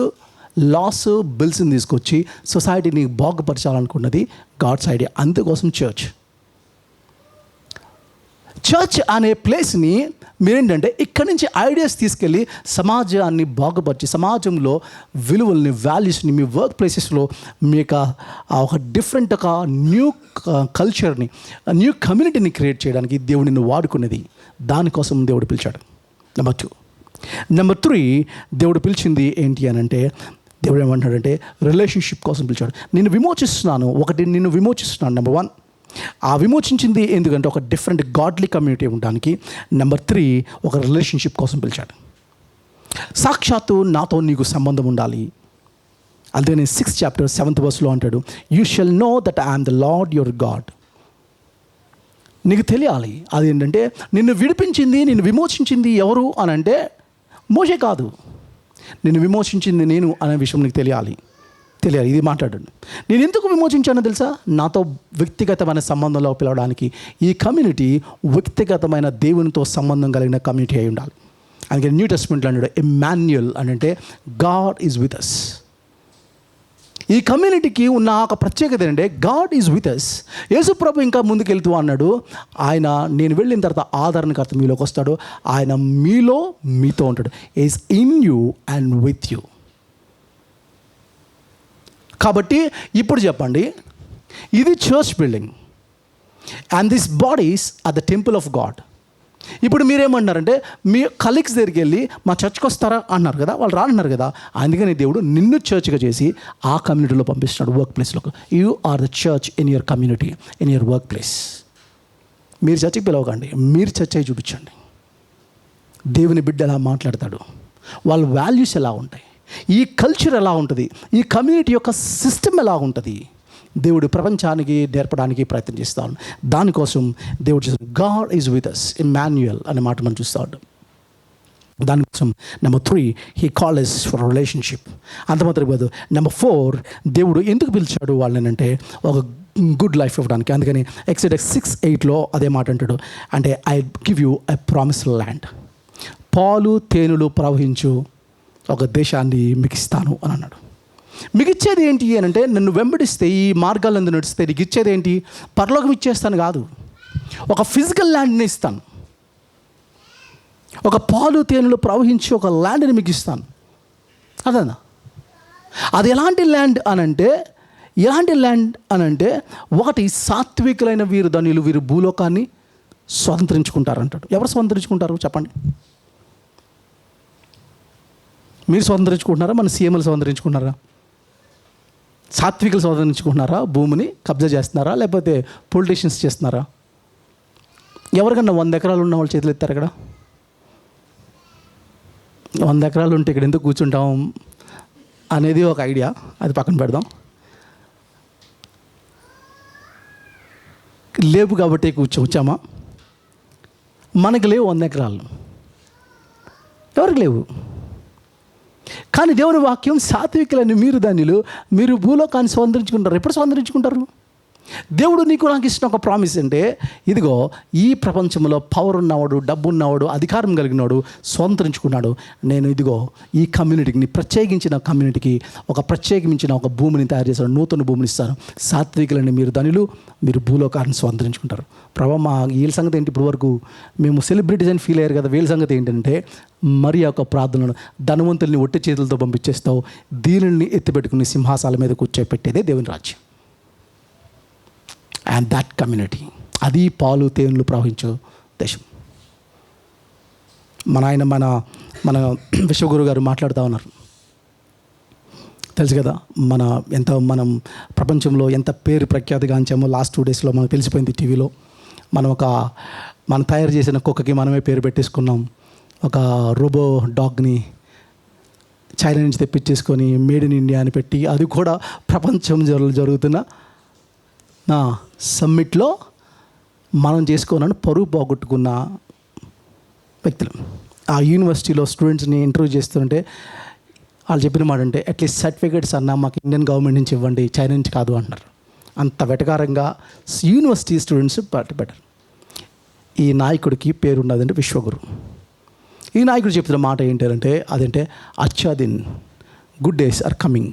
లాస్, బిల్స్ని తీసుకొచ్చి సొసైటీని బాగుపరచాలనుకున్నది గాడ్స్ ఐడియా. అందుకోసం చర్చ్ అనే ప్లేస్ని మీరేంటంటే ఇక్కడి నుంచి ఐడియాస్ తీసుకెళ్ళి సమాజాన్ని బాగుపరిచి సమాజంలో విలువల్ని, వాల్యూస్ని మీ వర్క్ ప్లేసెస్లో మీ యొక్క ఒక డిఫరెంట్ ఒక న్యూ కల్చర్ని, న్యూ కమ్యూనిటీని క్రియేట్ చేయడానికి దేవుడిని వాడుకునేది. దానికోసం దేవుడు పిలిచాడు. నెంబర్ 3 దేవుడు పిలిచింది ఏంటి అని అంటే, దేవుడు ఏమంటాడంటే రిలేషన్షిప్ కోసం పిలిచాడు. నిన్ను విమోచిస్తున్నాను. నెంబర్ 1 ఆ విమోచించింది ఎందుకంటే ఒక డిఫరెంట్ గాడ్లీ కమ్యూనిటీ ఉండడానికి. నెంబర్ 3 ఒక రిలేషన్షిప్ కోసం పిలిచాడు. సాక్షాత్తు నాతో నీకు సంబంధం ఉండాలి. అందుకని 6th chapter 7th verse అంటాడు, you shall know that I'm the lord your God. నీకు తెలియాలి అదేంటంటే నిన్ను విడిపించింది, నిన్ను విమోచించింది ఎవరు అని అంటే మోషే కాదు. నిన్ను విమోచించింది నేను అనే విషయం నీకు తెలియాలి. ఇది మాట్లాడండి. నేను ఎందుకు విమోచించానో తెలుసా? నాతో వ్యక్తిగతమైన సంబంధంలో పిలవడానికి. ఈ కమ్యూనిటీ వ్యక్తిగతమైన దేవునితో సంబంధం కలిగిన కమ్యూనిటీ అయి ఉండాలి. అందుకే న్యూ టెస్ట్మెంట్లో అన్నాడు ఇమ్మాన్యుయల్ అని అంటే గాడ్ ఈజ్ విత్ అస్. ఈ కమ్యూనిటీకి ఉన్న ఒక ప్రత్యేకత ఏంటంటే గాడ్ ఈజ్ విత్ అస్. యేసు ప్రభు ఇంకా ముందుకెళ్తూ అన్నాడు, ఆయన నేను వెళ్ళిన తర్వాత ఆదరణకర్త మీలోకి వస్తాడు, ఆయన మీతో ఉంటాడు. Is in you and with you. కాబట్టి ఇప్పుడు చెప్పండి, ఇది church building and this bodies are the temple of God. ఇప్పుడు మీరేమన్నారంటే మీ కలీగ్స్ దగ్గరికి వెళ్ళి మా చర్చ్కి వస్తారా అన్నారు కదా, వాళ్ళు రానన్నారు కదా. అందుకని దేవుడు నిన్ను చర్చ్గా చేసి ఆ కమ్యూనిటీలో పంపిస్తున్నాడు, వర్క్ ప్లేస్లోకి. You are the church in your community, in your work place. మీరు చర్చికి పిలవకండి, మీరు చర్చ్ అయి చూపించండి. దేవుని బిడ్డ ఎలా మాట్లాడతాడు, వాళ్ళ వాల్యూస్ ఎలా ఉంటాయి, ఈ కల్చర్ ఎలా ఉంటుంది, ఈ కమ్యూనిటీ యొక్క సిస్టమ్ ఎలా ఉంటుంది, దేవుడు ప్రపంచానికి నేర్పడానికి ప్రయత్నం చేస్తాడు. దానికోసం దేవుడు చేస్తాడు. God is with us, Emmanuel అనే మాట మనం చూస్తూ ఉంటాం. దానికోసం number 3 he calls for relationship. అంత మాత్రం కాదు. నెంబర్ 4 దేవుడు ఎందుకు పిలిచాడు వాళ్ళని అంటే ఒక గుడ్ లైఫ్ ఇవ్వడానికి. అందుకని Exodus 6:8 అదే మాట అంటాడు, అంటే I give you a promised land. పాలు తేనెలు ప్రవహించు ఒక దేశాన్ని మీకు ఇస్తాను అని అన్నాడు. మీకు ఇచ్చేది ఏంటి అని అంటే, నన్ను వెంబడిస్తే ఈ మార్గాలందు నడిస్తే నీకు ఇచ్చేది ఏంటి? పరలోకం ఇచ్చేస్తాను కాదు, ఒక ఫిజికల్ ల్యాండ్ని ఇస్తాను. ఒక పాలు తేనెలు ప్రవహించి ఒక ల్యాండ్ని మీకు ఇస్తాను. అదేనా? అది ఎలాంటి ల్యాండ్ అనంటే ఒకటి సాత్వికులైన వీరు ధనులు, వీరు భూలోకాన్ని స్వతంత్రించుకుంటారు అంటాడు. ఎవరు స్వతంత్రించుకుంటారు చెప్పండి? మీరు స్వతంత్రించుకుంటున్నారా? మన సీఎంలు స్వతంత్రించుకుంటున్నారా? సాత్వికులు స్వతంత్రించుకుంటున్నారా? భూమిని కబ్జా చేస్తున్నారా? లేకపోతే పొలిటీషియన్స్ చేస్తున్నారా? ఎవరికన్నా 100 ఎకరాలు ఉన్న వాళ్ళు చేతులు ఎత్తారు. ఇక్కడ 100 ఎకరాలు ఉంటే ఇక్కడ ఎందుకు కూర్చుంటాం అనేది ఒక ఐడియా, అది పక్కన పెడదాం. లేవు కాబట్టి వచ్చామా? మనకి లేవు 100 ఎకరాలు. ఎవరికి లేవు? కానీ దేవుని వాక్యం సాత్వికులని మీరు ధన్యులు, మీరు భూలోకాన్ని స్వతంత్రించుకుంటారు. ఎప్పుడు స్వతంత్రించుకుంటారు? దేవుడు నీకు నాకు ఇచ్చిన ఒక ప్రామిస్ అంటే, ఇదిగో ఈ ప్రపంచంలో పవర్ ఉన్నవాడు, డబ్బు ఉన్నవాడు, అధికారం కలిగినవాడు స్వతంత్రించుకున్నాడు. నేను ఇదిగో ఈ కమ్యూనిటీకి, ప్రత్యేకించిన కమ్యూనిటీకి ఒక ప్రత్యేకించిన ఒక భూమిని తయారు చేస్తాను, నూతన భూమిని ఇస్తాను. సాత్వికులని మీరు ధనులు, మీరు భూలోకాన్ని స్వతంత్రించుకుంటారు. ప్రభా, మా వీళ్ళ సంగతి ఏంటి? ఇప్పుడు వరకు మేము సెలబ్రిటీస్ అని ఫీల్ అయ్యారు కదా, వీళ్ళ సంగతి ఏంటంటే మరి ఒక ప్రార్థనను ధనవంతుల్ని ఒట్టి చేతులతో పంపించేస్తావు, దీనుల్ని ఎత్తిపెట్టుకుని సింహాసాల మీద కూర్చోపెట్టేదే దేవుని రాజ్యం. అండ్ దట్ కమ్యూనిటీ, అది పాలు తేనెలు ప్రవహించే దేశం. ఆయన మన విశ్వగురు గారు మాట్లాడుతూ ఉన్నారు, తెలుసు కదా, మనం ప్రపంచంలో ఎంత పేరు ప్రఖ్యాతిగాంచామో లాస్ట్ 2 daysలో మనకు తెలిసిపోయింది. టీవీలో మనం తయారు చేసిన కుక్కకి మనమే పేరు పెట్టేసుకున్నాం. ఒక రోబో డాగ్ని చైనా నుంచి తెప్పించేసుకొని మేడ్ ఇన్ ఇండియా అని పెట్టి, అది కూడా ప్రపంచం జరుగుతున్న సమ్మిట్లో మనం చేసుకోనని పరువు పోగొట్టుకున్న వ్యక్తులు. ఆ యూనివర్సిటీలో స్టూడెంట్స్ని ఇంటర్వ్యూ చేస్తుంటే వాళ్ళు చెప్పిన మాట అంటే, అట్లీస్ట్ సర్టిఫికేట్స్ అన్నా మాకు ఇండియన్ గవర్నమెంట్ నుంచి ఇవ్వండి, చైనా నుంచి కాదు అంటున్నారు. అంత వెటకారంగా యూనివర్సిటీ స్టూడెంట్స్ బెటర్. ఈ నాయకుడికి పేరు ఉన్నదంటే విశ్వగురు. ఈ నాయకుడు చెప్తున్న మాట ఏంటంటే, అదంటే అచ్చా దిన్, గుడ్ డేస్ ఆర్ కమింగ్.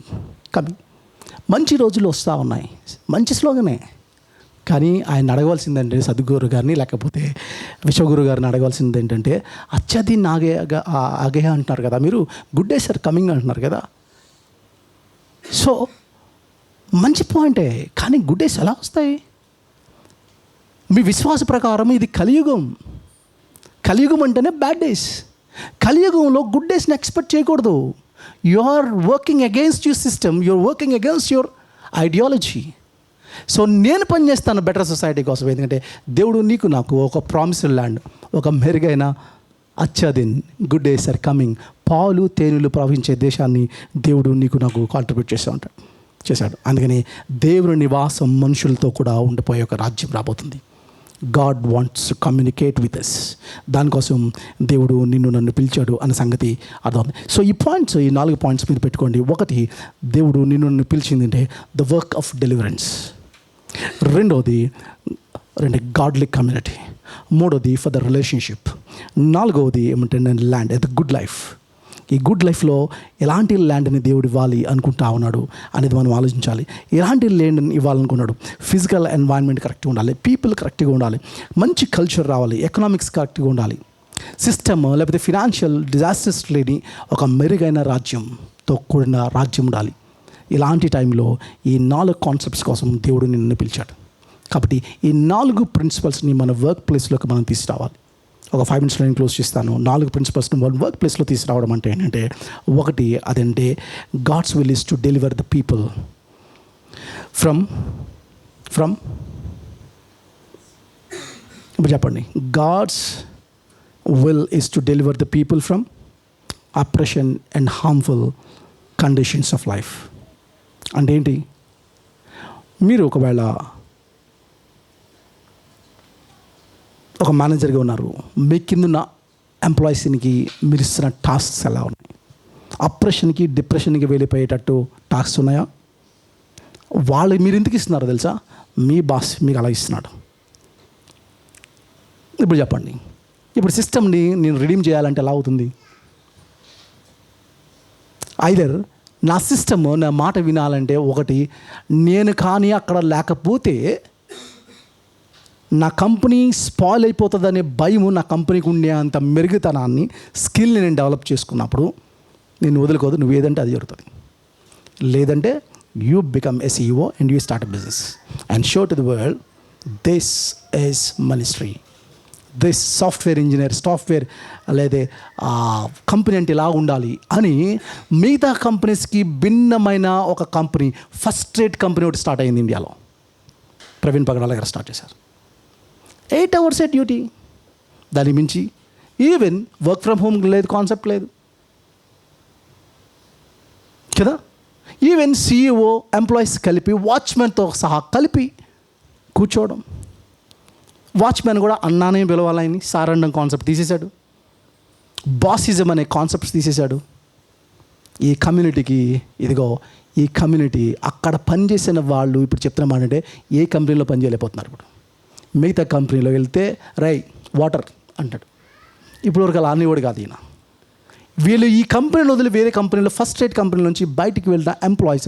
మంచి రోజులు వస్తూ ఉన్నాయి, మంచి స్లోగనే. కానీ ఆయన అడగవలసిందంటే సద్గురు గారిని, లేకపోతే విశ్వగురు గారిని అడగవలసింది ఏంటంటే, అచ్చది ఆగే అంటున్నారు కదా మీరు, గుడ్ డేస్ ఆర్ కమింగ్ అంటున్నారు కదా. సో మంచి పాయింటే, కానీ గుడ్ డేస్ ఎలా వస్తాయి? మీ విశ్వాస ప్రకారం ఇది కలియుగం. కలియుగం అంటేనే బ్యాడ్ డేస్. కలియుగంలో గుడ్ డేస్ని ఎక్స్పెక్ట్ చేయకూడదు. You are working against your system, you are working against your ideology. So నేను పనిచేస్తాను బెటర్ సొసైటీ కోసం. ఎందుకంటే దేవుడు నీకు నాకు ఒక ప్రామిస్డ్ ల్యాండ్, ఒక మెరుగైన అచ్చదిన్, గుడ్ డేస్ ఆర్ కమింగ్, పాలు తేనెలు ప్రవహించే దేశాన్ని దేవుడు నీకు నాకు కాంట్రిబ్యూట్ చేశాడు. అందుకని దేవుని నివాసం మనుషులతో కూడా ఉండిపోయే ఒక రాజ్యం రాబోతుంది. God wants to communicate with us. దానికోసం దేవుడు నిన్ను నన్ను పిలిచాడు అన్న సంగతి అర్థం. సో ఈ 4 పాయింట్స్ మీరు పెట్టుకోండి. ఒకటి, దేవుడు నిన్ను నన్ను పిలిచిందంటే ద వర్క్ ఆఫ్ డెలివరెన్స్. రెండోది గాడ్లీ కమ్యూనిటీ. మూడోది ఫర్ ద రిలేషన్షిప్. నాలుగవది ఏమంటే ల్యాండ్, ద గుడ్ లైఫ్. ఈ గుడ్ లైఫ్లో ఎలాంటి ల్యాండ్ని దేవుడు ఇవ్వాలి అనుకుంటా ఉన్నాడు అనేది మనం ఆలోచించాలి. ఎలాంటి ల్యాండ్ని ఇవ్వాలనుకున్నాడు? ఫిజికల్ ఎన్వైరన్మెంట్ కరెక్ట్గా ఉండాలి, పీపుల్ కరెక్ట్గా ఉండాలి, మంచి కల్చర్ రావాలి, ఎకనామిక్స్ కరెక్ట్గా ఉండాలి, సిస్టమ్ లేకపోతే ఫినాన్షియల్ డిజాస్టర్స్ లేని ఒక మెరుగైన రాజ్యంతో కూడిన రాజ్యం ఉండాలి. ఇలాంటి టైంలో ఈ 4 కాన్సెప్ట్స్ కోసం దేవుడు నిన్ను పిలిచాడు. కాబట్టి ఈ 4 ప్రిన్సిపల్స్ని మన వర్క్ ప్లేస్లోకి మనం తీసుకురావాలి. ఒక 5 minutes నేను క్లోజ్ చేస్తాను. 4 ప్రిన్సిపల్స్ని మన వర్క్ ప్లేస్లో తీసుకురావడం అంటే ఏంటంటే, ఒకటి అదంటే God's will is to deliver the people from ఇప్పుడు చెప్పండి. God's will is to deliver the people from oppression and harmful conditions of life. అంటే ఏంటి? మీరు ఒకవేళ ఒక మేనేజర్గా ఉన్నారు, మీ కిందున్న ఎంప్లాయీస్కి మీరు ఇస్తున్న టాస్క్స్ ఎలా ఉన్నాయి? అప్రెషన్కి డిప్రెషన్కి వెళ్ళిపోయేటట్టు టాస్క్స్ ఉన్నాయా? మీరు ఎందుకు ఇస్తున్నారో తెలుసా? మీ బాస్ మీకు అలా ఇస్తున్నాడు. ఇప్పుడు చెప్పండి, ఇప్పుడు సిస్టమ్ని నేను రిడీమ్ చేయాలంటే ఎలా అవుతుంది? ఐదర్ నా సిస్టమ్ నా మాట వినాలంటే, ఒకటి నేను కానీ అక్కడ లేకపోతే నా కంపెనీ స్పాయిల్ అయిపోతుందనే భయము నా కంపెనీకి ఉండే అంత మెరుగుతనాన్ని, స్కిల్ని నేను డెవలప్ చేసుకున్నప్పుడు నేను వదులుకోదు, నువ్వు ఏదంటే అది జరుగుతుంది. లేదంటే you become a CEO and you start a business and show to the world this is ministry, this software engineer, లేదా కంపెనీ అంటే ఇలా ఉండాలి అని మిగతా కంపెనీస్కి భిన్నమైన ఒక కంపెనీ, ఫస్ట్ రేట్ కంపెనీ ఒకటి స్టార్ట్ అయింది ఇండియాలో. ప్రవీణ్ పగడాల గారు స్టార్ట్ చేశారు. 8 hours డ్యూటీ. దాని మించి ఈవెన్ వర్క్ ఫ్రమ్ హోమ్ లేదు, కాన్సెప్ట్ లేదు కదా. ఈవెన్ CEO ఎంప్లాయీస్ కలిపి, వాచ్మెన్తో సహా కలిపి కూర్చోవడం. వాచ్మెన్ కూడా అన్నానే పిలవాలని సార్ అనడం కాన్సెప్ట్ తీసేశాడు. బాసిజం అనే కాన్సెప్ట్స్ తీసేశాడు. ఈ కమ్యూనిటీకి ఇదిగో ఈ కమ్యూనిటీ అక్కడ పనిచేసిన వాళ్ళు ఇప్పుడు చెప్తున్న అంటే ఏ కంపెనీలో పని చేయలేకపోతున్నారు. ఇప్పుడు మిగతా కంపెనీలో వెళ్తే వాటర్ అంటాడు. ఇప్పుడు వరకు అలా అనేవాడు కాదు ఈయన. వీళ్ళు ఈ కంపెనీలో వదిలి వేరే కంపెనీలో ఫస్ట్ రేట్ కంపెనీ నుంచి బయటికి వెళ్ళిన ఎంప్లాయీస్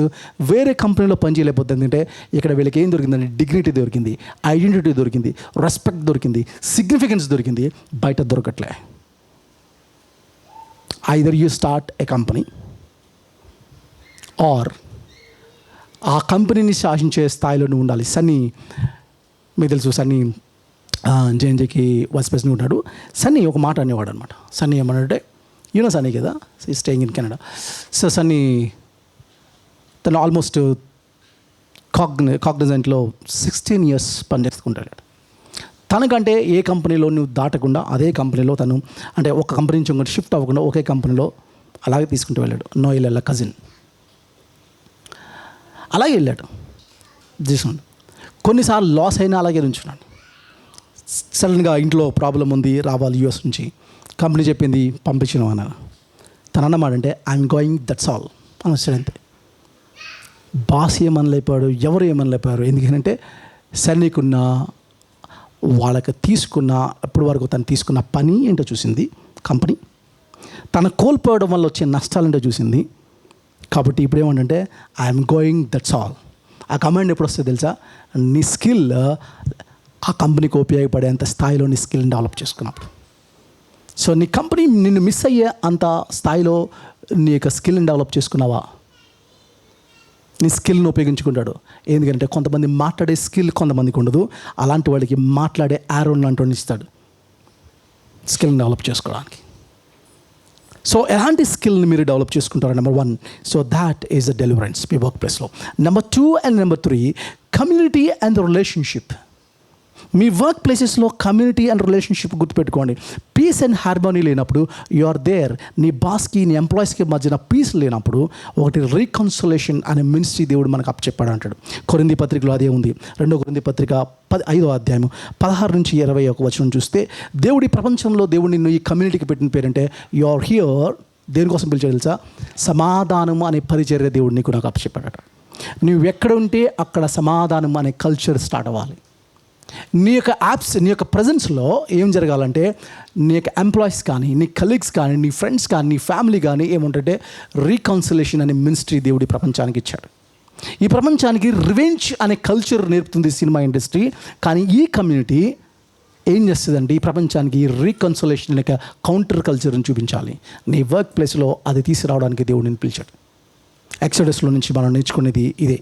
వేరే కంపెనీలో పని చేయలేకపోతుంది. అంటే ఇక్కడ వీళ్ళకి ఏం దొరికిందంటే డిగ్నిటీ దొరికింది, ఐడెంటిటీ దొరికింది, రెస్పెక్ట్ దొరికింది, సిగ్నిఫికెన్స్ దొరికింది, బయట దొరకట్లే. Either you start a company or ఆ కంపెనీని శాసించే స్థాయిలో నువ్వు ఉండాలి. సన్నీ మీకు తెలుసు, సన్నీ జేఎన్జేకి వైస్ ప్రెసిడెంట్ ఉన్నాడు. సన్నీ ఒక మాట అనేవాడు అనమాట. సన్నీ ఏమన్నాడంటే, సన్నీ కదా, staying in Canada. So Sunny తను ఆల్మోస్ట్ కాగ్నిజెంట్లో 16 years పనిచేసుకుంటాడు. తనకంటే ఏ కంపెనీలో నువ్వు దాటకుండా అదే కంపెనీలో తను అంటే ఒక కంపెనీ నుంచి ఇంకొకటి షిఫ్ట్ అవ్వకుండా ఒకే కంపెనీలో అలాగే తీసుకుంటూ వెళ్ళాడు. నోయిల్ కజిన్ అలాగే వెళ్ళాడు. తీసుకున్నాడు. కొన్నిసార్లు లాస్ అయినా అలాగే ఉంచున్నాడు. సడన్గా ఇంట్లో ప్రాబ్లం ఉంది, రావాలి యూఎస్ నుంచి, కంపెనీ చెప్పింది పంపించడం అన్నారు. తను అన్నమాట అంటే ఐఎమ్ గోయింగ్, దట్స్ ఆల్ అని వచ్చాడు. అంతే. బాస్ ఏమనలేపాడు, ఎవరు ఏమనలేపారు. ఎందుకంటే సన్నీకున్న వాళ్ళకి తీసుకున్న ఇప్పటి వరకు తను తీసుకున్న పని ఏంటో చూసింది కంపెనీ, తను కోల్పోవడం వల్ల వచ్చే నష్టాలంటో చూసింది. కాబట్టి ఇప్పుడు ఏమంటే ఐఎమ్ గోయింగ్, దట్స్ ఆల్. ఆ కమాండ్ ఎప్పుడు వస్తుంది తెలుసా? నీ స్కిల్ ఆ కంపెనీకి ఉపయోగపడేంత స్థాయిలో నీ స్కిల్ని డెవలప్ చేసుకున్నప్పుడు. సో నీ కంపెనీ నిన్ను మిస్ అయ్యే అంత స్థాయిలో నీ యొక్క స్కిల్ని డెవలప్ చేసుకున్నావా? నీ స్కిల్ని ఉపయోగించుకుంటాడు. ఎందుకంటే కొంతమంది మాట్లాడే స్కిల్ కొంతమందికి ఉండదు. అలాంటి వాళ్ళకి మాట్లాడే ఆరోన్ లాంటి వాడిని ఇస్తాడు స్కిల్ని డెవలప్ చేసుకోవడానికి. సో ఎలాంటి స్కిల్ని మీరు డెవలప్ చేసుకుంటారు? Number 1, so that is a deliverance మీ వర్క్ ప్లేస్లో. Number 2 and number 3, community and relationship. మీ వర్క్ ప్లేసెస్లో కమ్యూనిటీ అండ్ రిలేషన్షిప్ గుర్తుపెట్టుకోండి. పీస్ అండ్ హార్మోనీ లేనప్పుడు యు ఆర్ దేర్. నీ బాస్కి నీ ఎంప్లాయీస్కి మధ్యన పీస్ లేనప్పుడు ఒకటి రీకన్సలేషన్ అనే మినిస్ట్రీ దేవుడు మనకు అప్పచెప్పాడు అంటాడు. కొరింథీ పత్రికలో అదే ఉంది. 2 కొరింథీ పత్రిక 5వ అధ్యాయం 16 నుంచి 21 వచనం చూస్తే, దేవుడి ప్రపంచంలో దేవుడు నిన్ను ఈ కమ్యూనిటీకి పెట్టిన పేరంటే యు ఆర్ హియర్. దేనికోసం పిలిచాడు తెలుసా? సమాధానం అనే పరిచర్య దేవుడు నీకు నాకు అప్పచెప్పాడట. నువ్వు ఎక్కడ ఉంటే అక్కడ సమాధానం అనే కల్చర్ స్టార్ట్ అవ్వాలి. నీ యొక్క యాప్స్, నీ యొక్క ప్రజెన్స్లో ఏం జరగాలంటే నీ యొక్క ఎంప్లాయీస్ కానీ, నీ కలీగ్స్ కానీ, నీ ఫ్రెండ్స్ కానీ, నీ ఫ్యామిలీ కానీ ఏముంటుంటే రీకన్సిలేషన్ అనే మినిస్ట్రీ దేవుడి ప్రపంచానికి ఇచ్చాడు. ఈ ప్రపంచానికి రివెంజ్ అనే కల్చర్ నేర్పుతుంది సినిమా ఇండస్ట్రీ. కానీ ఈ కమ్యూనిటీ ఏం చేస్తుందంటే ఈ ప్రపంచానికి రీకన్సలేషన్ యొక్క కౌంటర్ కల్చర్ని చూపించాలి. నీ వర్క్ ప్లేస్లో అది తీసుకురావడానికి దేవుడిని పిలిచాడు. ఎక్సోడస్లో నుంచి మనం నేర్చుకునేది ఇదే.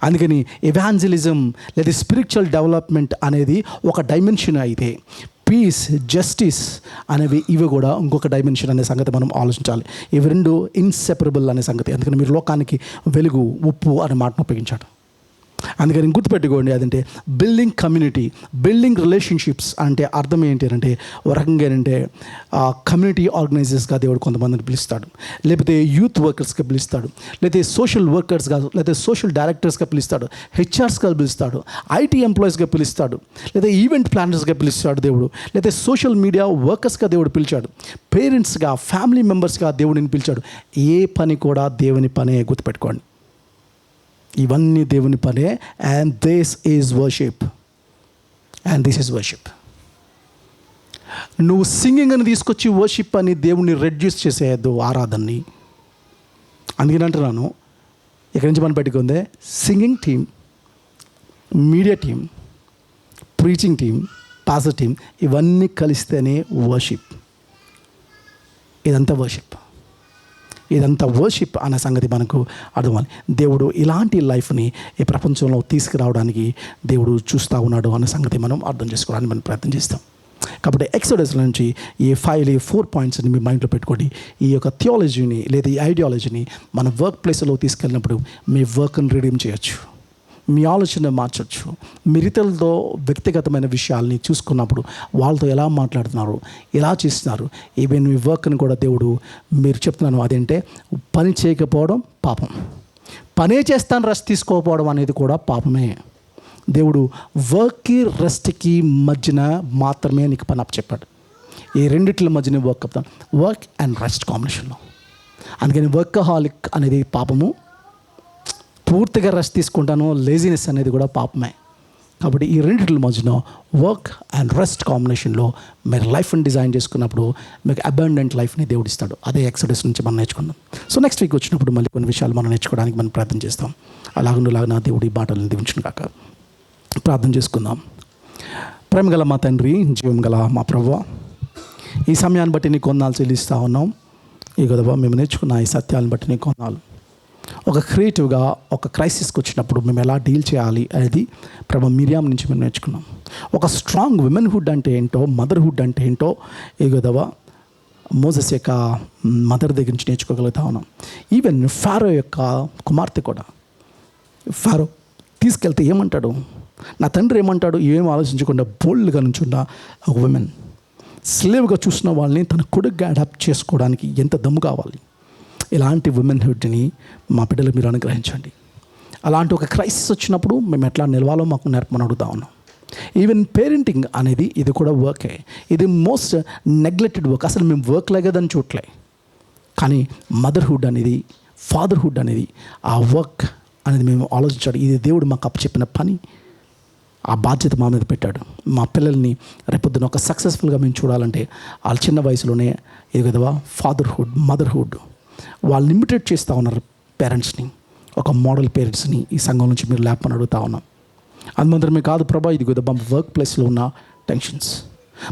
అందుకని ఎవాంజలిజం లేదా స్పిరిచువల్ డెవలప్మెంట్ అనేది ఒక డైమెన్షన్ అయితే, పీస్, జస్టిస్ అనేవి ఇవి కూడా ఇంకొక డైమెన్షన్ అనే సంగతి మనం ఆలోచించాలి. ఇవి రెండు ఇన్సెపరబుల్ అనే సంగతి. అందుకని మీరు లోకానికి వెలుగు, ఉప్పు అనే మాటను ఉపయోగించాడు. అందుకని గుర్తుపెట్టుకోండి, అదంటే బిల్డింగ్ కమ్యూనిటీ, బిల్డింగ్ రిలేషన్షిప్స్ అంటే అర్థం ఏంటి అంటే ఒక రకంగా ఏంటంటే కమ్యూనిటీ ఆర్గనైజర్స్గా దేవుడు కొంతమందిని పిలుస్తాడు, లేకపోతే యూత్ వర్కర్స్గా పిలుస్తాడు, లేకపోతే సోషల్ వర్కర్స్గా, లేకపోతే సోషల్ డైరెక్టర్స్గా పిలుస్తాడు, హెచ్ఆర్స్గా పిలుస్తాడు, ఐటీ ఎంప్లాయీస్గా పిలుస్తాడు, లేదా ఈవెంట్ ప్లానర్స్గా పిలుస్తాడు దేవుడు, లేకపోతే సోషల్ మీడియా వర్కర్స్గా దేవుడు పిలిచాడు, పేరెంట్స్గా, ఫ్యామిలీ మెంబర్స్గా దేవుడిని పిలిచాడు. ఏ పని కూడా దేవుని పనే, గుర్తుపెట్టుకోండి. ఇవన్నీ దేవుని పనే. And this is worship. నువ్వు సింగింగ్ అని తీసుకొచ్చి వర్షిప్ అని దేవుణ్ణి రెడ్యూస్ చేసేయద్దు, ఆరాధనని. అందుకని అంటున్నాను, ఇక్కడి నుంచి మనం పెట్టుకుందే singing team, media team, preaching team, pastor team, ఇవన్నీ కలిస్తేనే వర్షిప్. ఇదంతా వర్షిప్ అనే సంగతి మనకు అర్థమవ్వాలి. దేవుడు ఇలాంటి లైఫ్ని ఈ ప్రపంచంలో తీసుకురావడానికి దేవుడు చూస్తూ ఉన్నాడు అనే సంగతి మనం అర్థం చేసుకోవడానికి మనం ప్రయత్నం చేస్తాం. కాబట్టి ఎక్సోడస్ నుంచి ఈ 4 పాయింట్స్ని మీ మైండ్లో పెట్టుకోండి. ఈ యొక్క థియాలజీని లేదా ఈ ఐడియాలజీని మన వర్క్ ప్లేస్లో తీసుకెళ్ళినప్పుడు మీ వర్క్ని రిడీమ్ చేయొచ్చు, మీ ఆలోచన మార్చవచ్చు. మీ ఇతరులతో వ్యక్తిగతమైన విషయాల్ని చూసుకున్నప్పుడు వాళ్ళతో ఎలా మాట్లాడుతున్నారు, ఎలా చేస్తున్నారు, ఈవెన్ మీ వర్క్ని కూడా దేవుడు, మీరు చెప్తున్నాను అదేంటే పని చేయకపోవడం పాపం, పనే చేస్తాను రెస్ట్ తీసుకోకపోవడం అనేది కూడా పాపమే. దేవుడు వర్క్కి రెస్ట్కి మధ్యన మాత్రమే నీకు పని అప్పచెప్పాడు. ఈ రెండిట్ల మధ్యనే వర్క్ చెప్తాను, వర్క్ అండ్ రెస్ట్ కాంబినేషన్లో. అందుకని వర్కహాలిక్ అనేది పాపము, పూర్తిగా రెస్ట్ తీసుకుంటాను లేజినెస్ అనేది కూడా పాపమే. కాబట్టి ఈ రెండింటి మధ్యన వర్క్ అండ్ రెస్ట్ కాంబినేషన్లో మీరు లైఫ్ని డిజైన్ చేసుకున్నప్పుడు మీకు అబాండెంట్ లైఫ్ని దేవుడు ఇస్తాడు. అదే ఎక్సడస్ నుంచి మనం నేర్చుకున్నాం. సో నెక్స్ట్ వీక్ వచ్చినప్పుడు మళ్ళీ కొన్ని విషయాలు మనం నేర్చుకోవడానికి మనం ప్రయత్నం చేస్తాం. అలాగ దేవుడు ఈ మాటలను దీవించును కాక. ప్రార్థన చేసుకుందాం. ప్రేమ గల మా తండ్రి, జీవం గల మా ప్రభువా, ఈ సమయాన్ని బట్టి నీకు వందనాలు చెల్లిస్తూ ఉన్నాం. ఈ గొడవ మేము నేర్చుకున్న ఈ సత్యాలను బట్టి నీకు వందనాలు. ఒక క్రియేటివ్గా ఒక క్రైసిస్కి వచ్చినప్పుడు మేము ఎలా డీల్ చేయాలి అనేది ప్రభు మిరియాం నుంచి మేము నేర్చుకున్నాం. ఒక స్ట్రాంగ్ విమెన్హుడ్ అంటే ఏంటో, మదర్హుడ్ అంటే ఏంటో ఈ గొడవ మోసెస్ యొక్క మదర్ దగ్గర నుంచి నేర్చుకోగలుగుతా ఉన్నాం. ఈవెన్ ఫారో యొక్క కుమార్తె కూడా, ఫారో తీసుకెళ్తే ఏమంటాడు, నా తండ్రి ఏమంటాడు, ఏం ఆలోచించకుండా బోల్డ్గా నుంచున్న ఒక విమెన్, స్లేవ్గా చూసిన వాళ్ళని తన కొడుకుగా అడాప్ట్ చేసుకోవడానికి ఎంత దమ్ము కావాలి. ఇలాంటి విమెన్హుడ్ని మా బిడ్డలు మీరు అనుగ్రహించండి. అలాంటి ఒక క్రైసిస్ వచ్చినప్పుడు మేము ఎట్లా నిలవాలో మాకు నేర్పమని అడుగుతా ఉన్నాం. ఈవెన్ పేరెంటింగ్ అనేది ఇది కూడా వర్కే. ఇది మోస్ట్ నెగ్లెక్టెడ్ వర్క్. అసలు మేము వర్క్ లేదని చూడలే, కానీ మదర్హుడ్ అనేది, ఫాదర్హుడ్ అనేది, ఆ వర్క్ అనేది మేము ఆలోచించాడు. ఇది దేవుడు మాకు అప్పచెప్పిన పని, ఆ బాధ్యత మా మీద పెట్టాడు. మా పిల్లల్ని రేపొద్దున ఒక సక్సెస్ఫుల్గా మేము చూడాలంటే వాళ్ళ చిన్న వయసులోనే ఇది కదవా ఫాదర్హుడ్, మదర్హుడ్ వాళ్ళు ఇమిటేట్ చేస్తూ ఉన్నారు పేరెంట్స్ని. ఒక మోడల్ పేరెంట్స్ని ఈ సంఘం నుంచి మీరు లేపని అడుగుతూ ఉన్నాం. అది మాత్రమే కాదు ప్రభా, ఇది కదా వర్క్ ప్లేస్లో ఉన్న టెన్షన్స్.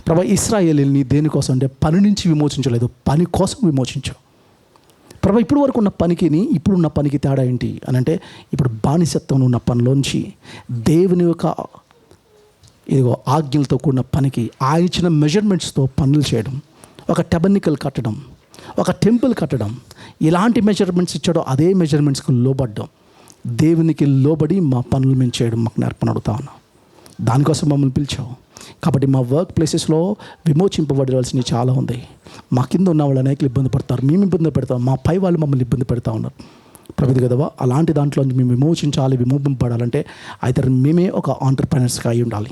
ప్రభా, ఇశ్రాయేలీని దేనికోసం అంటే పని నుంచి విమోచించలేదు, పని కోసం విమోచించావు ప్రభా. ఇప్పుడు వరకు ఉన్న పనికి ఇప్పుడున్న పనికి తేడా ఏంటి అని అంటే, ఇప్పుడు బానిసత్వంలో ఉన్న పనిలోంచి దేవుని యొక్క ఇదిగో ఆజ్ఞలతో కూడిన పనికి ఆయన ఇచ్చిన మెజర్మెంట్స్తో పనులు చేయడం, ఒక టెబర్నికల్ కట్టడం, ఒక టెంపుల్ కట్టడం, ఎలాంటి మెజర్మెంట్స్ ఇచ్చాడో అదే మెజర్మెంట్స్కి లోబడ్డం, దేవునికి లోబడి మా పనులు మేము చేయడం మాకు నేర్పని అడుగుతా ఉన్నాం. దానికోసం మమ్మల్ని పిలిచావు. కాబట్టి మా వర్క్ ప్లేసెస్లో విమోచింపబడాల్సినవి చాలా ఉంది. మా కింద ఉన్న వాళ్ళు అనేకలు ఇబ్బంది పడతారు, మేము ఇబ్బంది పెడతాం, మా పై వాళ్ళు మమ్మల్ని ఇబ్బంది పెడతా ఉన్నారు ప్రభుది కదవా. అలాంటి దాంట్లో మేము విమోచింపబడాలంటే అయితే మేమే ఒక ఆంటర్ప్రెనర్స్గా అయి ఉండాలి.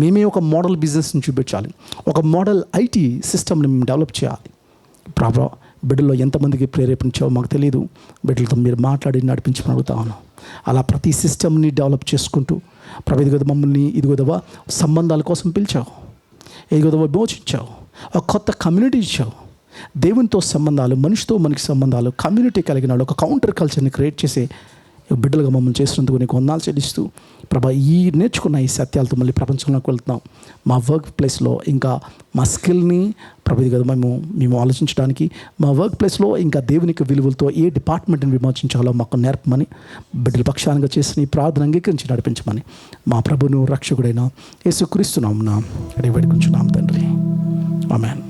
మేమే ఒక మోడల్ బిజినెస్ని చూపించాలి, ఒక మోడల్ ఐటీ సిస్టమ్ని మేము డెవలప్ చేయాలి. ప్రభా, బిడ్డల్లో ఎంతమందికి ప్రేరేపించావో మాకు తెలియదు. బిడ్డలతో మీరు మాట్లాడి నడిపించమని అడుగుతా ఉన్నాం. అలా ప్రతి సిస్టమ్ని డెవలప్ చేసుకుంటూ ప్రభు ఇది కదా మమ్మల్ని ఇది కదవా సంబంధాల కోసం పిలిచావు, ఇది కదవా విమోచించావు, ఒక కొత్త కమ్యూనిటీ ఇచ్చావు. దేవునితో సంబంధాలు, మనిషితో మనకి సంబంధాలు, కమ్యూనిటీ కలిగిన వాళ్ళు, ఒక కౌంటర్ కల్చర్ని క్రియేట్ చేసే బిడ్డలుగా మమ్మల్ని చేసినందుకు నీకు వందనాలు చెల్లిస్తూ ప్రభా, ఈ నేర్చుకున్న ఈ సత్యాలతో మళ్ళీ ప్రపంచంలోకి వెళ్తున్నాం. మా వర్క్ ప్లేస్లో ఇంకా మా స్కిల్ని ప్రభు ఇది కదా మేము ఆలోచించడానికి, మా వర్క్ ప్లేస్లో ఇంకా దేవునికి విలువలతో ఏ డిపార్ట్మెంట్ని విమోచించాలో మాకు నేర్పమని బిడ్డల పక్షానంగా చేసిన ఈ ప్రార్థన అంగీకరించి నడిపించమని మా ప్రభును రక్షకుడైన యేసుక్రీస్తు నామమున అడిగి వేడుకుంటున్నాం తండ్రి. ఆమేన్.